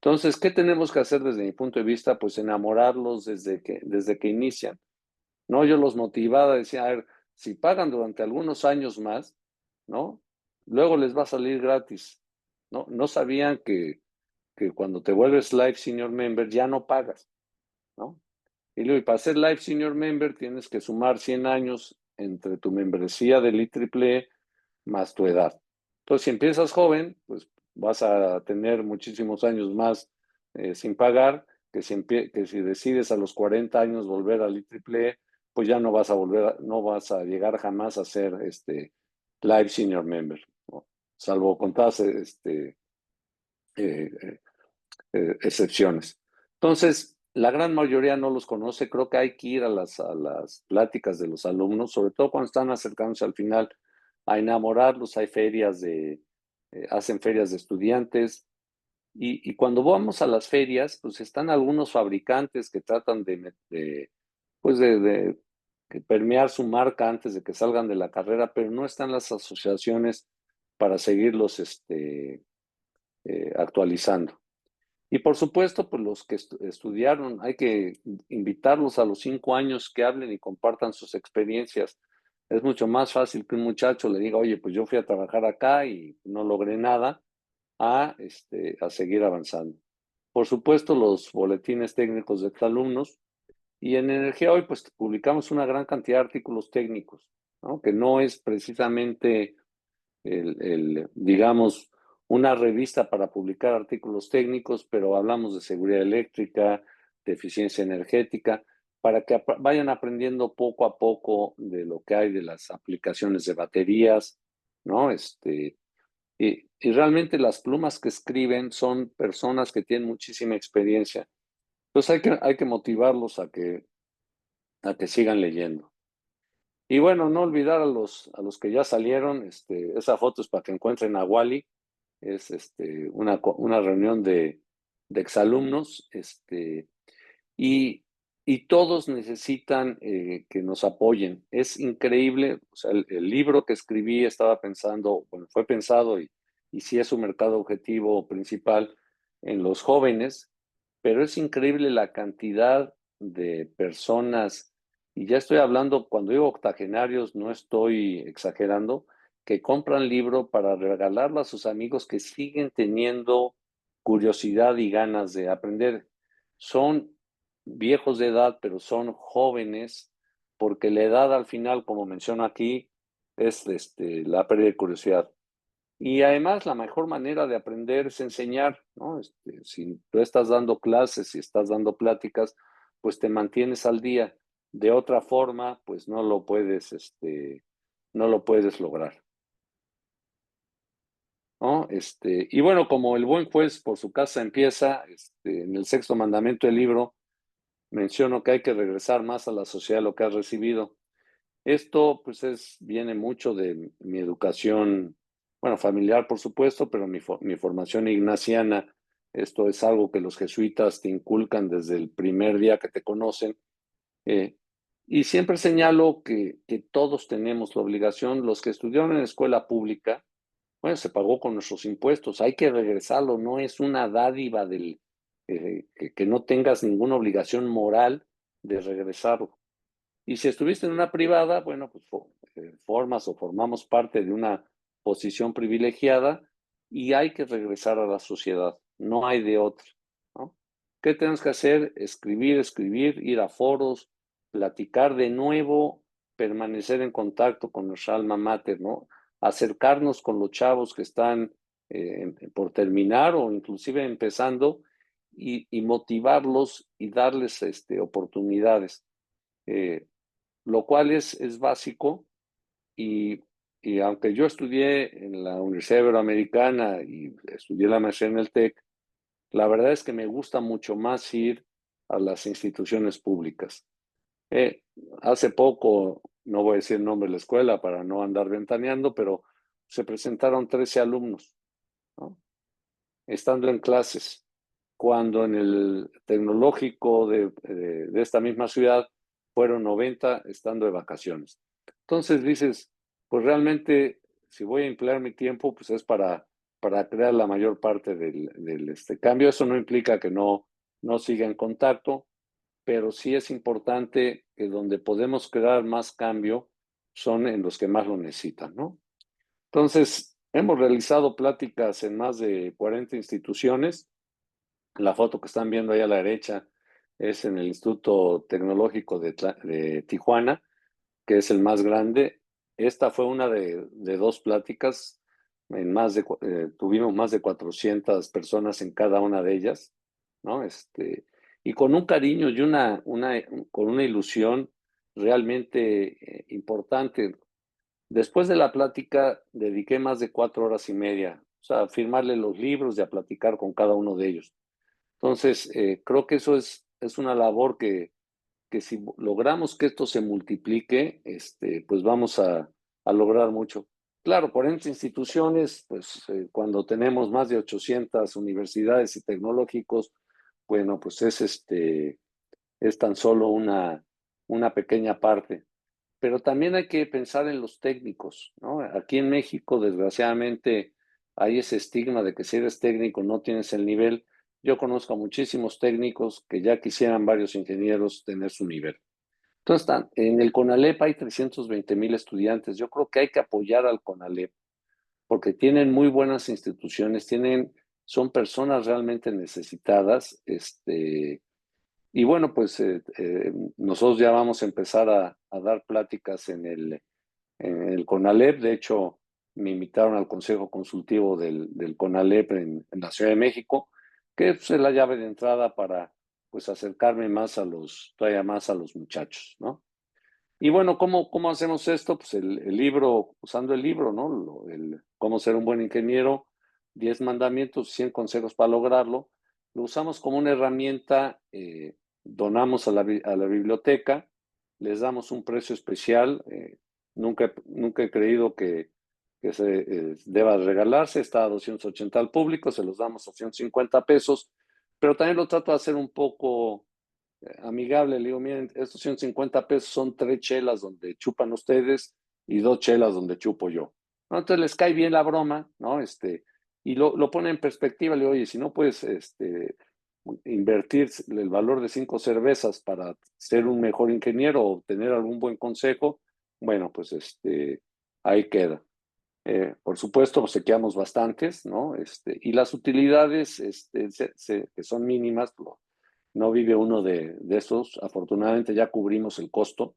Entonces, ¿qué tenemos que hacer desde mi punto de vista? Pues enamorarlos desde que inician, ¿no? Yo los motivaba, decía, a ver, si pagan durante algunos años más, ¿no? Luego les va a salir gratis, ¿no? No sabían que cuando te vuelves Life Senior Member ya no pagas, ¿no? Y luego, y para ser Life Senior Member tienes que sumar 100 años entre tu membresía del IEEE más tu edad. Entonces, si empiezas joven, pues vas a tener muchísimos años más sin pagar, que si decides a los 40 años volver al IEEE, pues ya no vas a no vas a llegar jamás a ser Life Senior Member, ¿no? Salvo contadas eh, eh, excepciones. Entonces, la gran mayoría no los conoce. Creo que hay que ir a las pláticas de los alumnos, sobre todo cuando están acercándose al final, a enamorarlos. Hay hacen ferias de estudiantes. Y cuando vamos a las ferias, pues están algunos fabricantes que tratan pues de permear su marca antes de que salgan de la carrera, pero no están las asociaciones para seguirlos actualizando. Y por supuesto, pues los que estudiaron, hay que invitarlos a los 5 años que hablen y compartan sus experiencias. Es mucho más fácil que un muchacho le diga, oye, pues yo fui a trabajar acá y no logré nada, a seguir avanzando. Por supuesto, los boletines técnicos de alumnos. Y en Energía Hoy, pues publicamos una gran cantidad de artículos técnicos, ¿no? Que no es precisamente digamos, una revista para publicar artículos técnicos, pero hablamos de seguridad eléctrica, de eficiencia energética, para que vayan aprendiendo poco a poco de lo que hay de las aplicaciones de baterías, ¿no? Y realmente las plumas que escriben son personas que tienen muchísima experiencia. Entonces hay que motivarlos a que sigan leyendo. Y bueno, no olvidar a los que ya salieron, esa foto es para que encuentren a Wally, es una reunión de exalumnos, y, y todos necesitan que nos apoyen. Es increíble, o sea, el libro que escribí estaba pensando, bueno, fue pensado y sí es un mercado objetivo principal en los jóvenes, pero es increíble la cantidad de personas, y ya estoy hablando, cuando digo octogenarios, no estoy exagerando, que compran libro para regalarlo a sus amigos que siguen teniendo curiosidad y ganas de aprender. Son viejos de edad, pero son jóvenes, porque la edad al final, como menciono aquí, es la pérdida de curiosidad. Y además la mejor manera de aprender es enseñar, ¿no? Si tú estás dando clases y estás dando pláticas, pues te mantienes al día. De otra forma, pues no lo puedes lograr, ¿no? Y bueno, como el buen juez por su casa empieza, en el sexto mandamiento del libro, menciono que hay que regresar más a la sociedad de lo que has recibido. Esto, pues, viene mucho de mi educación, bueno, familiar, por supuesto, pero mi formación ignaciana. Esto es algo que los jesuitas te inculcan desde el primer día que te conocen. Eh, y siempre señalo que todos tenemos la obligación, los que estudiaron en escuela pública, bueno, se pagó con nuestros impuestos, hay que regresarlo, no es una dádiva que no tengas ninguna obligación moral de regresarlo. Y si estuviste en una privada, bueno, pues formas o formamos parte de una posición privilegiada y hay que regresar a la sociedad, no hay de otra, ¿no? ¿Qué tenemos que hacer? Escribir, escribir, ir a foros, platicar de nuevo, permanecer en contacto con nuestra alma mater, ¿no? Acercarnos con los chavos que están por terminar o inclusive empezando y motivarlos y darles oportunidades. Eh, lo cual es básico y, y aunque yo estudié en la Universidad Iberoamericana y estudié la maestría en el TEC, la verdad es que me gusta mucho más ir a las instituciones públicas. Eh, Hace poco, no voy a decir el nombre de la escuela para no andar ventaneando, pero se presentaron 13 alumnos, ¿no? Estando en clases, cuando en el tecnológico de esta misma ciudad fueron 90 estando de vacaciones. Entonces dices, pues realmente si voy a emplear mi tiempo, pues es para crear la mayor parte del cambio. Eso no implica que no siga en contacto, pero sí es importante que donde podemos crear más cambio son en los que más lo necesitan, ¿no? Entonces, hemos realizado pláticas en más de 40 instituciones. La foto que están viendo ahí a la derecha es en el Instituto Tecnológico de Tijuana, que es el más grande. Esta fue una de dos pláticas, tuvimos más de 400 personas en cada una de ellas, ¿no? Y con un cariño y con una ilusión realmente importante. Después de la plática, dediqué más de 4 horas y media, o sea, a firmarle los libros y a platicar con cada uno de ellos. Entonces, creo que eso es una labor que si logramos que esto se multiplique, pues vamos a lograr mucho. Claro, por ejemplo, instituciones, pues cuando tenemos más de 800 universidades y tecnológicos, bueno, pues es tan solo una pequeña parte. Pero también hay que pensar en los técnicos, ¿no? Aquí en México, desgraciadamente, hay ese estigma de que si eres técnico no tienes el nivel. Yo conozco a muchísimos técnicos que ya quisieran varios ingenieros tener su nivel. Entonces, en el CONALEP hay 320,000 estudiantes. Yo creo que hay que apoyar al CONALEP porque tienen muy buenas instituciones, son personas realmente necesitadas, y bueno, pues nosotros ya vamos a empezar a dar pláticas en el CONALEP. De hecho, me invitaron al Consejo Consultivo del CONALEP en la Ciudad de México, que pues, es la llave de entrada para pues acercarme todavía más a los muchachos, ¿no? Y bueno, ¿cómo hacemos esto? Pues el libro, usando el libro, ¿no? Cómo ser un buen ingeniero, 10 mandamientos, 100 consejos para lograrlo. Lo usamos como una herramienta, donamos a la biblioteca, les damos un precio especial. Nunca he creído que se deba regalarse, está a 280 al público, se los damos a 150 pesos, pero también lo trato de hacer un poco amigable. Le digo, miren, estos 150 pesos son 3 chelas donde chupan ustedes y 2 chelas donde chupo yo, ¿no? Entonces les cae bien la broma, ¿no? Y lo pone en perspectiva. Le digo, oye, si no puedes invertir el valor de 5 cervezas para ser un mejor ingeniero o tener algún buen consejo, bueno, pues ahí queda. Por supuesto, obsequiamos bastantes, ¿no? Y las utilidades que son mínimas, no vive uno de esos. Afortunadamente ya cubrimos el costo,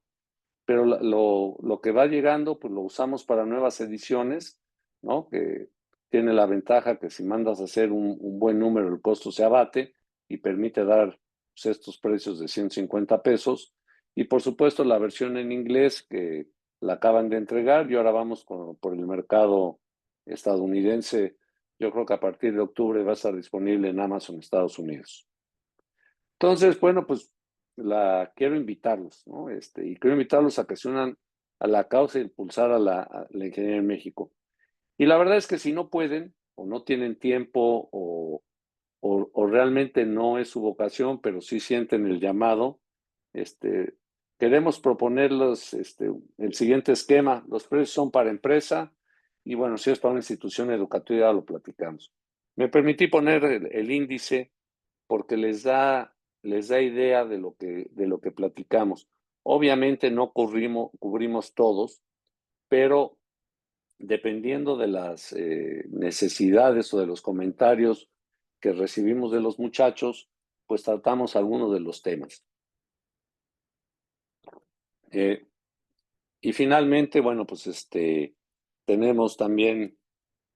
pero lo que va llegando, pues lo usamos para nuevas ediciones, ¿no? Que tiene la ventaja que si mandas a hacer un buen número, el costo se abate y permite dar pues, estos precios de 150 pesos. Y por supuesto la versión en inglés que la acaban de entregar y ahora vamos por el mercado estadounidense. Yo creo que a partir de octubre va a estar disponible en Amazon Estados Unidos. Entonces, bueno, pues quiero invitarlos, ¿no? Y quiero invitarlos a que se unan a la causa e impulsar a la ingeniería en México. Y la verdad es que si no pueden o no tienen tiempo o realmente no es su vocación, pero sí sienten el llamado, este, queremos proponerlos el siguiente esquema. Los precios son para empresa y bueno, si es para una institución educativa, lo platicamos. Me permití poner el índice porque les da idea de lo que platicamos. Obviamente no cubrimos todos, pero dependiendo de las necesidades o de los comentarios que recibimos de los muchachos, pues tratamos algunos de los temas. Eh, y finalmente, bueno, pues tenemos también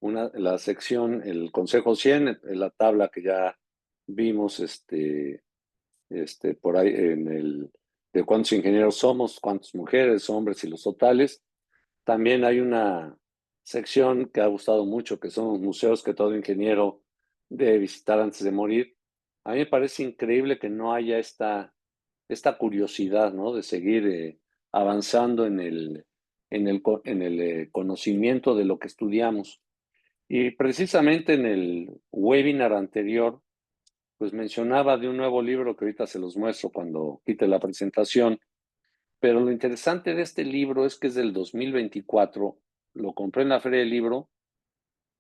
la sección, el Consejo 100, la tabla que ya vimos, por ahí de cuántos ingenieros somos, cuántas mujeres, hombres y los totales. También hay una sección que ha gustado mucho, que son los museos que todo ingeniero debe visitar antes de morir. A mí me parece increíble que no haya esta curiosidad, ¿no? De seguir avanzando en el conocimiento de lo que estudiamos. Y precisamente en el webinar anterior, pues mencionaba de un nuevo libro que ahorita se los muestro cuando quite la presentación, pero lo interesante de este libro es que es del 2024, lo compré en la Feria del Libro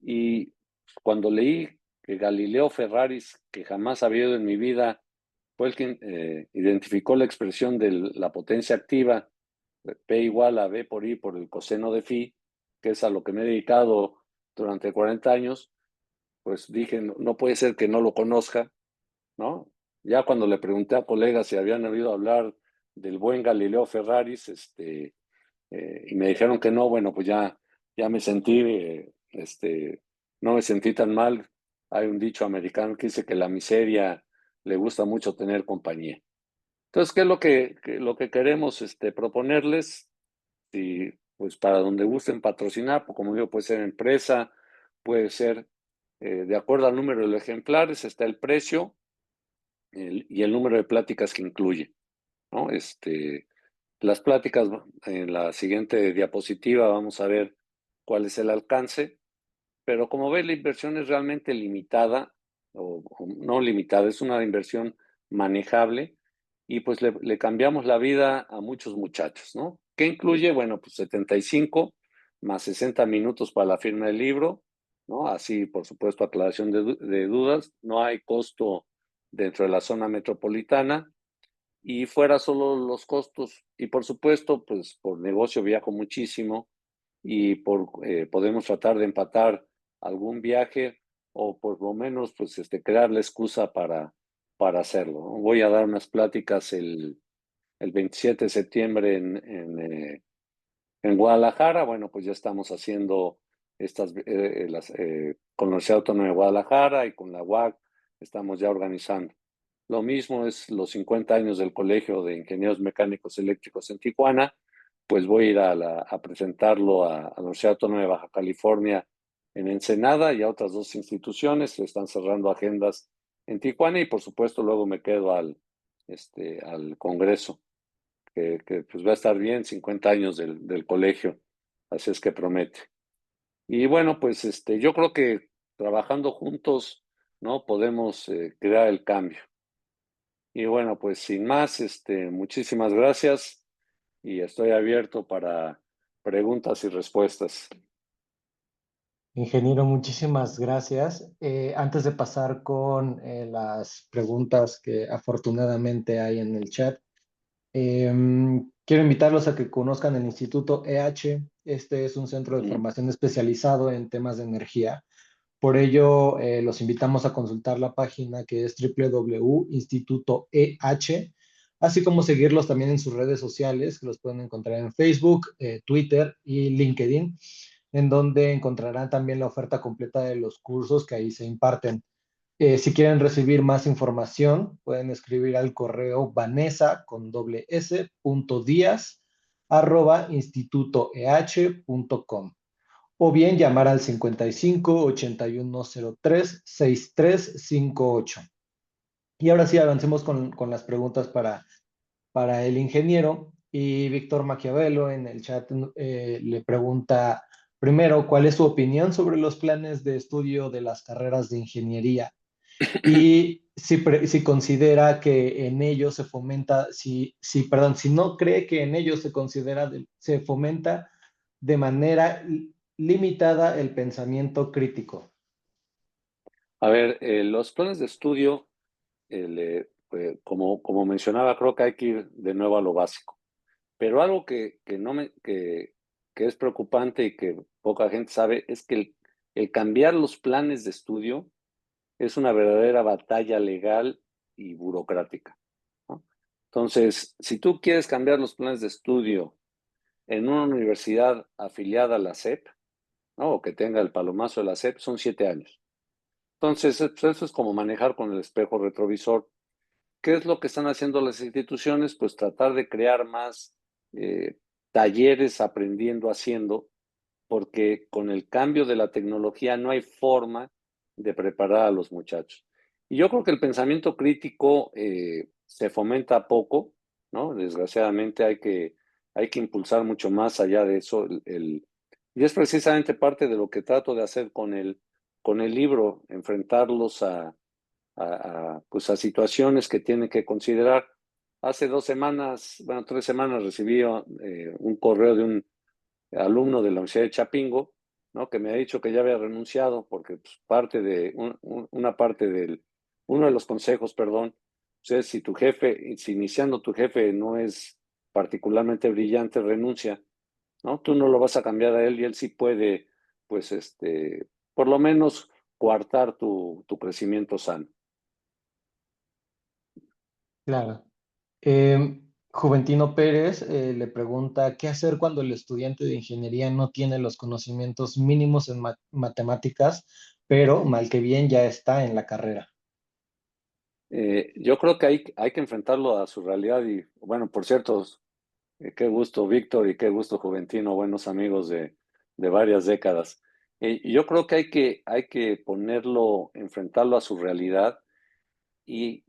y cuando leí que Galileo Ferraris, que jamás había oído en mi vida, fue el que identificó la expresión de la potencia activa, P igual a B por I por el coseno de phi, que es a lo que me he dedicado durante 40 años, pues dije, no puede ser que no lo conozca, ¿no? Ya cuando le pregunté a colegas si habían oído hablar del buen Galileo Ferraris, y me dijeron que no, bueno, pues ya me sentí, no me sentí tan mal. Hay un dicho americano que dice que la miseria le gusta mucho tener compañía. Entonces, ¿qué es lo que queremos proponerles? Si, pues para donde gusten patrocinar, pues como digo, puede ser empresa, puede ser de acuerdo al número de ejemplares, está el precio y el número de pláticas que incluye, ¿no? Las pláticas, en la siguiente diapositiva vamos a ver cuál es el alcance, pero como ves, la inversión es realmente limitada, o no limitada, es una inversión manejable y pues le cambiamos la vida a muchos muchachos, ¿no? ¿Qué incluye? Bueno, pues 75 más 60 minutos para la firma del libro, ¿no? Así, por supuesto, aclaración de dudas, no hay costo dentro de la zona metropolitana y fuera solo los costos. Y por supuesto, pues por negocio viajo muchísimo y podemos tratar de empatar algún viaje o por lo menos pues crear la excusa para hacerlo, ¿no? Voy a dar unas pláticas el 27 de septiembre en Guadalajara. Bueno, pues ya estamos haciendo con la Universidad Autónoma de Guadalajara y con la UAC estamos ya organizando. Lo mismo es los 50 años del Colegio de Ingenieros Mecánicos Eléctricos en Tijuana, pues voy a ir a presentarlo a la Universidad Autónoma de Baja California en Ensenada y a otras dos instituciones que están cerrando agendas en Tijuana y por supuesto luego me quedo al Congreso, que pues va a estar bien, 50 años del colegio, así es que promete. Y bueno, pues yo creo que trabajando juntos, ¿no? Podemos crear el cambio. Y bueno, pues sin más, muchísimas gracias y estoy abierto para preguntas y respuestas. Ingeniero, muchísimas gracias. Antes de pasar con las preguntas que afortunadamente hay en el chat, quiero invitarlos a que conozcan el Instituto EH. Este es un centro de formación especializado en temas de energía. Por ello, los invitamos a consultar la página que es www.institutoeh, así como seguirlos también en sus redes sociales, que los pueden encontrar en Facebook, Twitter y LinkedIn, en donde encontrarán también la oferta completa de los cursos que ahí se imparten. Si quieren recibir más información, pueden escribir al correo vanessa con doble s, punto díaz, arroba institutoeh.com o bien llamar al 55 8103 6358. Y ahora sí, avancemos con las preguntas para el ingeniero. Y Víctor Maquiavelo en el chat le pregunta primero, ¿cuál es su opinión sobre los planes de estudio de las carreras de ingeniería? Y si considera que en ellos se fomenta, perdón, si no cree que en ellos se fomenta de manera limitada el pensamiento crítico. A ver, los planes de estudio, como mencionaba, creo que hay que ir de nuevo a lo básico. Pero algo que es preocupante y que poca gente sabe es que el cambiar los planes de estudio es una verdadera batalla legal y burocrática, ¿no? Entonces, si tú quieres cambiar los planes de estudio en una universidad afiliada a la SEP, ¿no? O que tenga el palomazo de la SEP, son 7 años. Entonces, pues eso es como manejar con el espejo retrovisor. ¿Qué es lo que están haciendo las instituciones? Pues tratar de crear más eh, talleres aprendiendo haciendo, porque con el cambio de la tecnología no hay forma de preparar a los muchachos. Y yo creo que el pensamiento crítico se fomenta poco, ¿no? Desgraciadamente hay que impulsar mucho más allá de eso. Y es precisamente parte de lo que trato de hacer con el libro, enfrentarlos pues a situaciones que tienen que considerar. Hace 2 semanas, bueno, 3 semanas recibí un correo de un alumno de la Universidad de Chapingo, ¿no? Que me ha dicho que ya había renunciado porque pues, uno de los consejos, perdón, pues es si iniciando tu jefe no es particularmente brillante, renuncia, ¿no? Tú no lo vas a cambiar a él y él sí puede, pues, por lo menos coartar tu crecimiento sano. Claro. Juventino Pérez le pregunta, ¿qué hacer cuando el estudiante de ingeniería no tiene los conocimientos mínimos en matemáticas, pero mal que bien ya está en la carrera? Yo creo que hay que enfrentarlo a su realidad y, bueno, por cierto, qué gusto, Víctor, y qué gusto, Juventino, buenos amigos de varias décadas. Y yo creo que hay que ponerlo, enfrentarlo a su realidad y,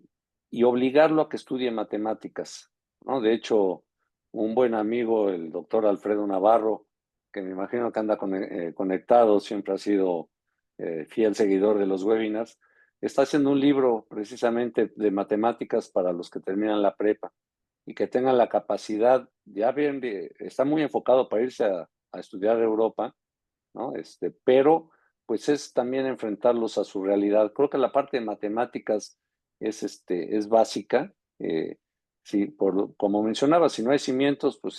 y obligarlo a que estudie matemáticas, ¿no? De hecho, un buen amigo, el doctor Alfredo Navarro, que me imagino que anda conectado, siempre ha sido fiel seguidor de los webinars, está haciendo un libro precisamente de matemáticas para los que terminan la prepa y que tengan la capacidad, ya bien, está muy enfocado para irse a estudiar a Europa, ¿no? Pero pues es también enfrentarlos a su realidad. Creo que la parte de matemáticas es básica. Sí, como mencionaba, si no hay cimientos, pues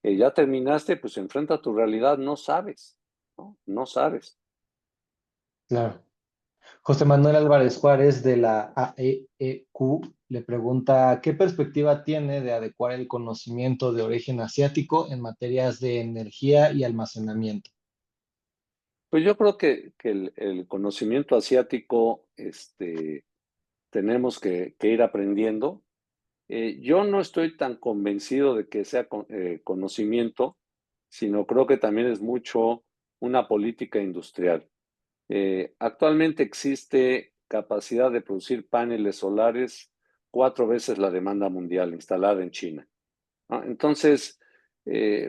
ya terminaste, pues enfrenta a tu realidad, no sabes, ¿no? No sabes. Claro. José Manuel Álvarez Juárez de la AEEQ le pregunta, ¿qué perspectiva tiene de adecuar el conocimiento de origen asiático en materias de energía y almacenamiento? Pues yo creo que el conocimiento asiático, tenemos que ir aprendiendo. Yo no estoy tan convencido de que sea conocimiento, sino creo que también es mucho una política industrial. Actualmente existe capacidad de producir paneles solares 4 veces la demanda mundial instalada en China, ¿no? Entonces,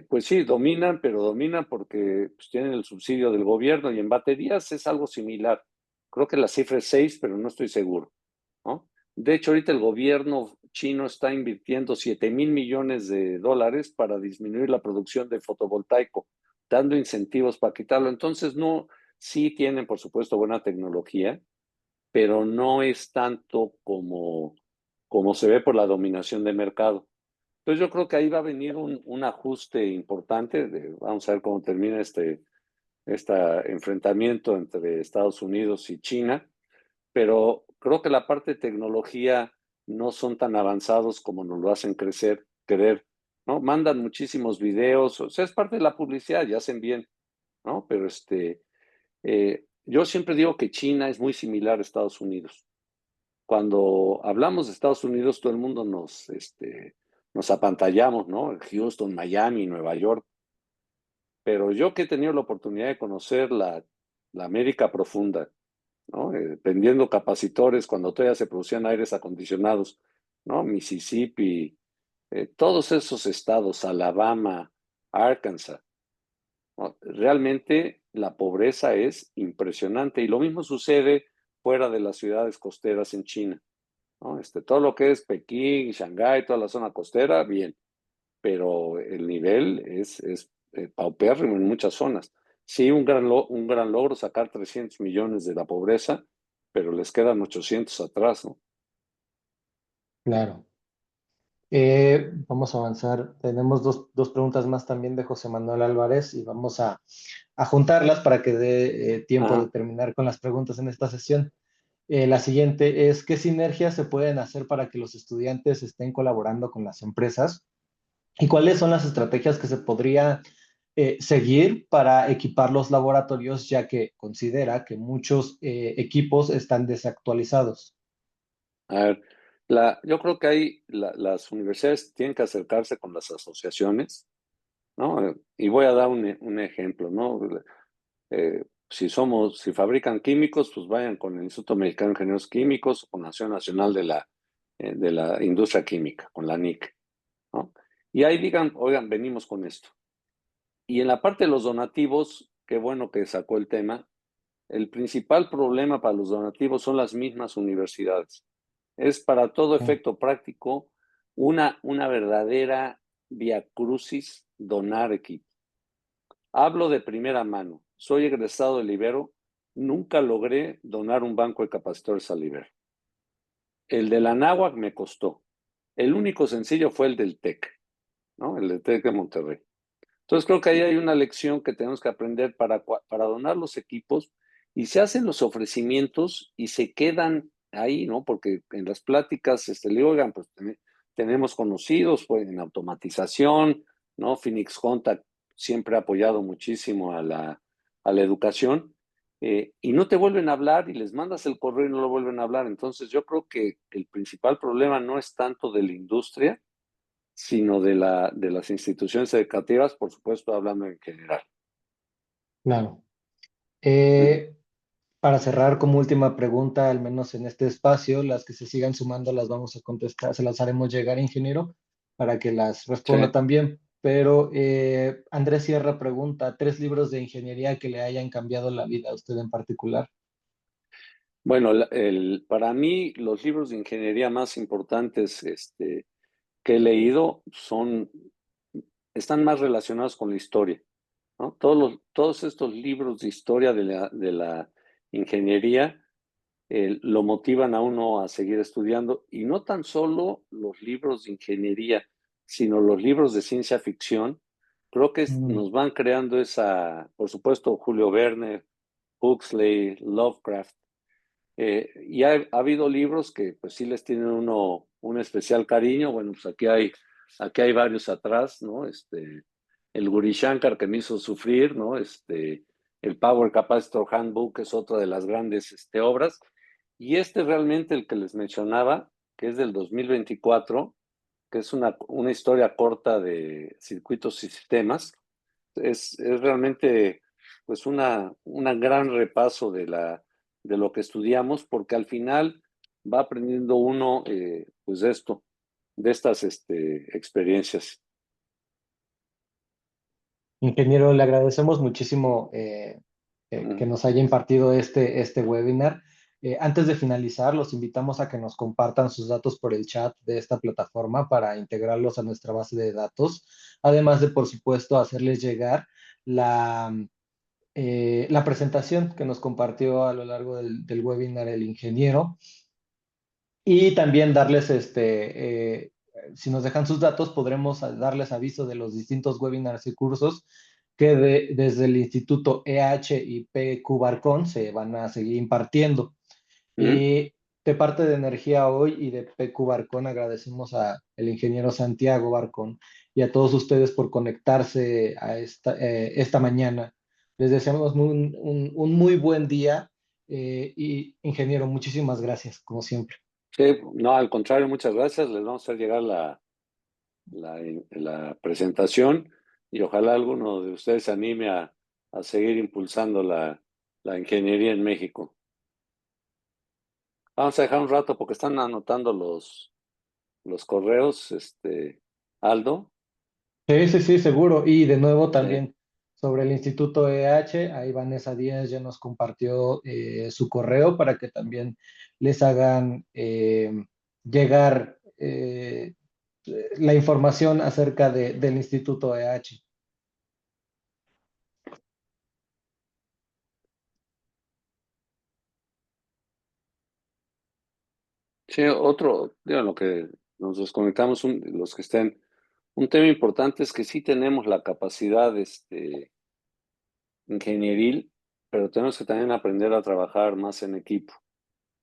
pues sí, dominan, pero dominan porque pues, tienen el subsidio del gobierno y en baterías es algo similar. Creo que la cifra es 6, pero no estoy seguro, ¿no? De hecho, ahorita el gobierno chino está invirtiendo 7,000 millones de dólares para disminuir la producción de fotovoltaico, dando incentivos para quitarlo. Entonces, no, sí tienen, por supuesto, buena tecnología, pero no es tanto como se ve por la dominación de mercado. Entonces, yo creo que ahí va a venir un ajuste importante. Vamos a ver cómo termina este enfrentamiento entre Estados Unidos y China, pero creo que la parte de tecnología no son tan avanzados como nos lo hacen creer, ¿no? Mandan muchísimos videos, o sea, es parte de la publicidad, ya hacen bien, ¿no? Pero yo siempre digo que China es muy similar a Estados Unidos. Cuando hablamos de Estados Unidos, todo el mundo nos apantallamos, ¿no? Houston, Miami, Nueva York, pero yo que he tenido la oportunidad de conocer la América profunda, ¿no? Vendiendo capacitores cuando todavía se producían aires acondicionados, ¿no? Mississippi, todos esos estados, Alabama, Arkansas, ¿no? Realmente la pobreza es impresionante y lo mismo sucede fuera de las ciudades costeras en China, ¿no? Todo lo que es Pekín, Shanghái, toda la zona costera, bien, pero el nivel es paupérrimo en muchas zonas. Sí, un gran logro sacar 300 millones de la pobreza, pero les quedan 800 atrás, ¿no? Claro. Vamos a avanzar. Tenemos dos preguntas más también de José Manuel Álvarez y vamos a juntarlas para que dé tiempo de Ajá. terminar con las preguntas en esta sesión. La siguiente es, ¿qué sinergias se pueden hacer para que los estudiantes estén colaborando con las empresas? ¿Y cuáles son las estrategias que se podría seguir para equipar los laboratorios, ya que considera que muchos equipos están desactualizados? A ver, yo creo que las universidades tienen que acercarse con las asociaciones, ¿no? Y voy a dar un ejemplo, ¿no? Si fabrican químicos, pues vayan con el Instituto Mexicano de Ingenieros Químicos o con la Asociación Nacional de la Industria Química, con la NIC, ¿no? Y ahí digan, oigan, venimos con esto. Y en la parte de los donativos, qué bueno que sacó el tema, el principal problema para los donativos son las mismas universidades. Es para todo Sí, efecto práctico una verdadera vía crucis donar equipo. Hablo de primera mano. Soy egresado del Ibero. Nunca logré donar un banco de capacitores al Ibero. El de la Náhuac me costó. El único sencillo fue el del TEC, ¿no? El del TEC de Monterrey. Entonces creo que ahí hay una lección que tenemos que aprender para donar los equipos y se hacen los ofrecimientos y se quedan ahí, ¿no? Porque en las pláticas, le digo, oigan, pues tenemos conocidos pues, en automatización, ¿no? Phoenix Contact siempre ha apoyado muchísimo a la educación, y no te vuelven a hablar y les mandas el correo y no lo vuelven a hablar. Entonces yo creo que el principal problema no es tanto de la industria, sino de las instituciones educativas, por supuesto, hablando en general. Claro. Eh, para cerrar como última pregunta, al menos en este espacio, las que se sigan sumando las vamos a contestar, se las haremos llegar, ingeniero, para que las Sí. responda también. Pero Andrés Sierra pregunta, ¿tres libros de ingeniería que le hayan cambiado la vida a usted en particular? Bueno, para mí los libros de ingeniería más importantes que he leído están más relacionados con la historia, ¿no? Todos estos libros de historia de la ingeniería lo motivan a uno a seguir estudiando, y no tan solo los libros de ingeniería, sino los libros de ciencia ficción. Creo que Mm, nos van creando por supuesto, Julio Verne, Huxley, Lovecraft. Y ha habido libros que pues sí les tienen uno un especial cariño. Bueno, pues aquí hay varios atrás, ¿no? El Guri Shankar, que me hizo sufrir, ¿no? El Power Capacitor Handbook es otra de las grandes obras. Y realmente el que les mencionaba, que es del 2024, que es una historia corta de circuitos y sistemas, es realmente pues una gran repaso de lo que estudiamos, porque al final va aprendiendo uno pues de estas experiencias. ingeniero, le agradecemos muchísimo que Mm. nos haya impartido este webinar. Antes de finalizar, los invitamos a que nos compartan sus datos por el chat de esta plataforma para integrarlos a nuestra base de datos, además de, por supuesto, hacerles llegar la, la presentación que nos compartió a lo largo del webinar el ingeniero y también darles, si nos dejan sus datos, podremos darles aviso de los distintos webinars y cursos que desde el Instituto EH y PQ Barcón se van a seguir impartiendo. Mm. Y de parte de Energía Hoy y de PQ Barcón agradecemos al ingeniero Santiago Barcón y a todos ustedes por conectarse a esta mañana. Les deseamos un muy buen día y ingeniero, muchísimas gracias, como siempre. Sí, no, al contrario, muchas gracias. Les vamos a hacer llegar la presentación, y ojalá alguno de ustedes se anime a seguir impulsando la ingeniería en México. Vamos a dejar un rato porque están anotando los correos, Aldo. Sí, sí, sí, seguro. Y de nuevo Sí. también sobre el Instituto EH, ahí Vanessa Díaz ya nos compartió su correo para que también les hagan llegar la información acerca del Instituto EH. Sí, digo, lo que nos desconectamos, los que estén, un tema importante es que sí tenemos la capacidad ingenieril, pero tenemos que también aprender a trabajar más en equipo,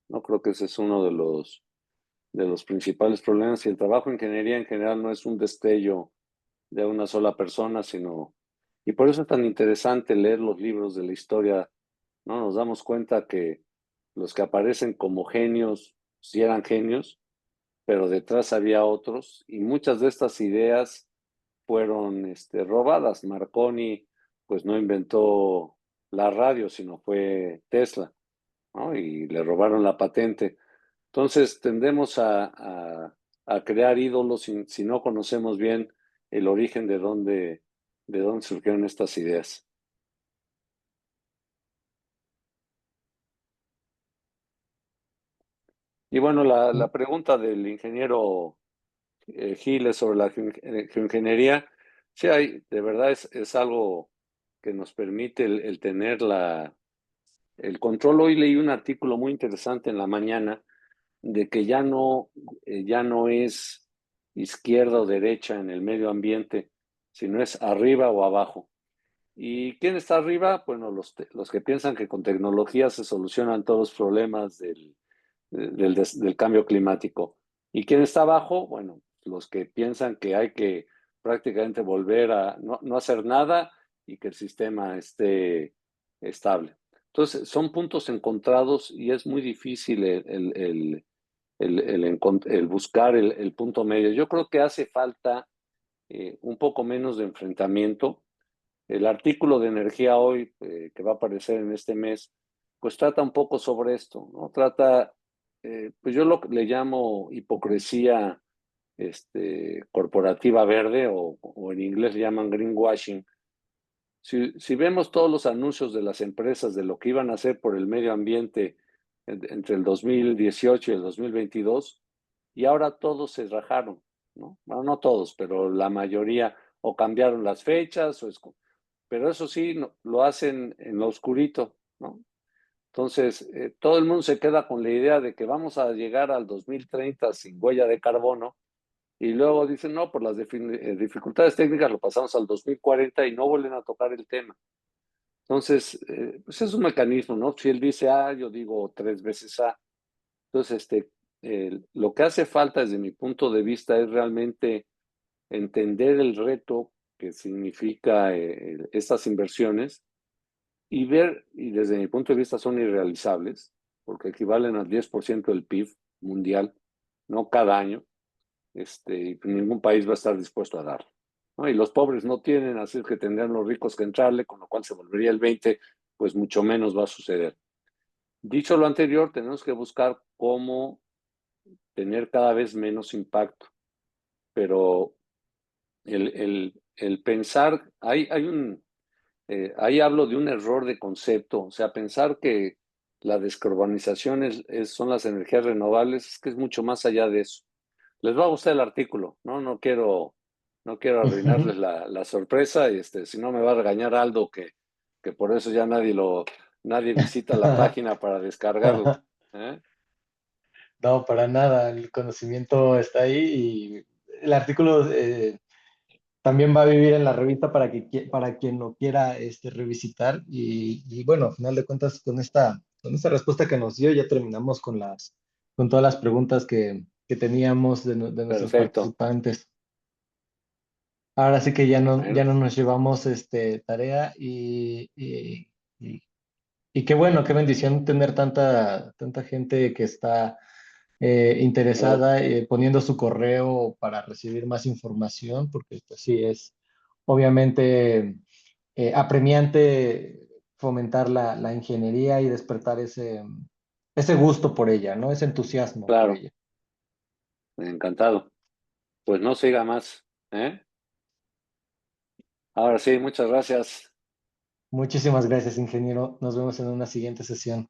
¿no? Creo que ese es uno de los principales problemas, y el trabajo en ingeniería en general no es un destello de una sola persona, y por eso es tan interesante leer los libros de la historia, ¿no? Nos damos cuenta que los que aparecen como genios, sí eran genios, pero detrás había otros, y muchas de estas ideas fueron robadas. Marconi pues no inventó la radio, sino fue Tesla, ¿no? Y le robaron la patente. Entonces tendemos a crear ídolos si no conocemos bien el origen de dónde surgieron estas ideas. Y bueno, la pregunta del ingeniero Giles sobre la geoingeniería, sí de verdad es algo que nos permite el tener el control. Hoy leí un artículo muy interesante en la mañana de que ya no es izquierda o derecha en el medio ambiente, sino es arriba o abajo. ¿Y quién está arriba? Bueno, los que piensan que con tecnología se solucionan todos los problemas del cambio climático. ¿Y quién está abajo? Bueno, los que piensan que hay que prácticamente volver a no hacer nada y que el sistema esté estable. Entonces, son puntos encontrados y es muy difícil el buscar el punto medio. Yo creo que hace falta un poco menos de enfrentamiento. El artículo de Energía Hoy, que va a aparecer en este mes, pues trata un poco sobre esto, ¿no? Trata, pues yo le llamo hipocresía corporativa verde o en inglés le llaman greenwashing. Si vemos todos los anuncios de las empresas de lo que iban a hacer por el medio ambiente entre el 2018 y el 2022, y ahora todos se rajaron, ¿no? Bueno, no todos, pero la mayoría o cambiaron las fechas, pero eso sí, lo hacen en lo oscurito, ¿no? Entonces, todo el mundo se queda con la idea de que vamos a llegar al 2030 sin huella de carbono y luego dicen, no, por las dificultades técnicas lo pasamos al 2040 y no vuelven a tocar el tema. Entonces, pues es un mecanismo, ¿no? Si él dice A, yo digo 3 veces A. Entonces, lo que hace falta desde mi punto de vista es realmente entender el reto que significa estas inversiones y ver, y desde mi punto de vista son irrealizables, porque equivalen al 10% del PIB mundial, no cada año, y ningún país va a estar dispuesto a dar, ¿no? Y los pobres no tienen, así es que tendrían los ricos que entrarle, con lo cual se volvería el 20, pues mucho menos va a suceder. Dicho lo anterior, tenemos que buscar cómo tener cada vez menos impacto, pero el pensar, ahí hablo de un error de concepto, o sea, pensar que la descarbonización son las energías renovables, es que es mucho más allá de eso. Les va a gustar el artículo, ¿no? No quiero arruinarles la sorpresa, si no me va a regañar Aldo, que por eso ya nadie visita la página para descargarlo, ¿eh? No, para nada, el conocimiento está ahí y el artículo también va a vivir en la revista para quien lo quiera revisitar y bueno, al final de cuentas con esta respuesta que nos dio ya terminamos con todas las preguntas que teníamos de nuestros Perfecto. participantes. Ahora sí que ya no Bueno, nos llevamos tarea y qué bueno, qué bendición tener tanta gente que está interesada, poniendo su correo para recibir más información, porque pues, sí es obviamente apremiante fomentar la ingeniería y despertar ese gusto por ella, ¿no? Ese entusiasmo por claro, ella. encantado. Pues no siga más, ¿eh? Ahora sí, muchas gracias. Muchísimas gracias, ingeniero. Nos vemos en una siguiente sesión.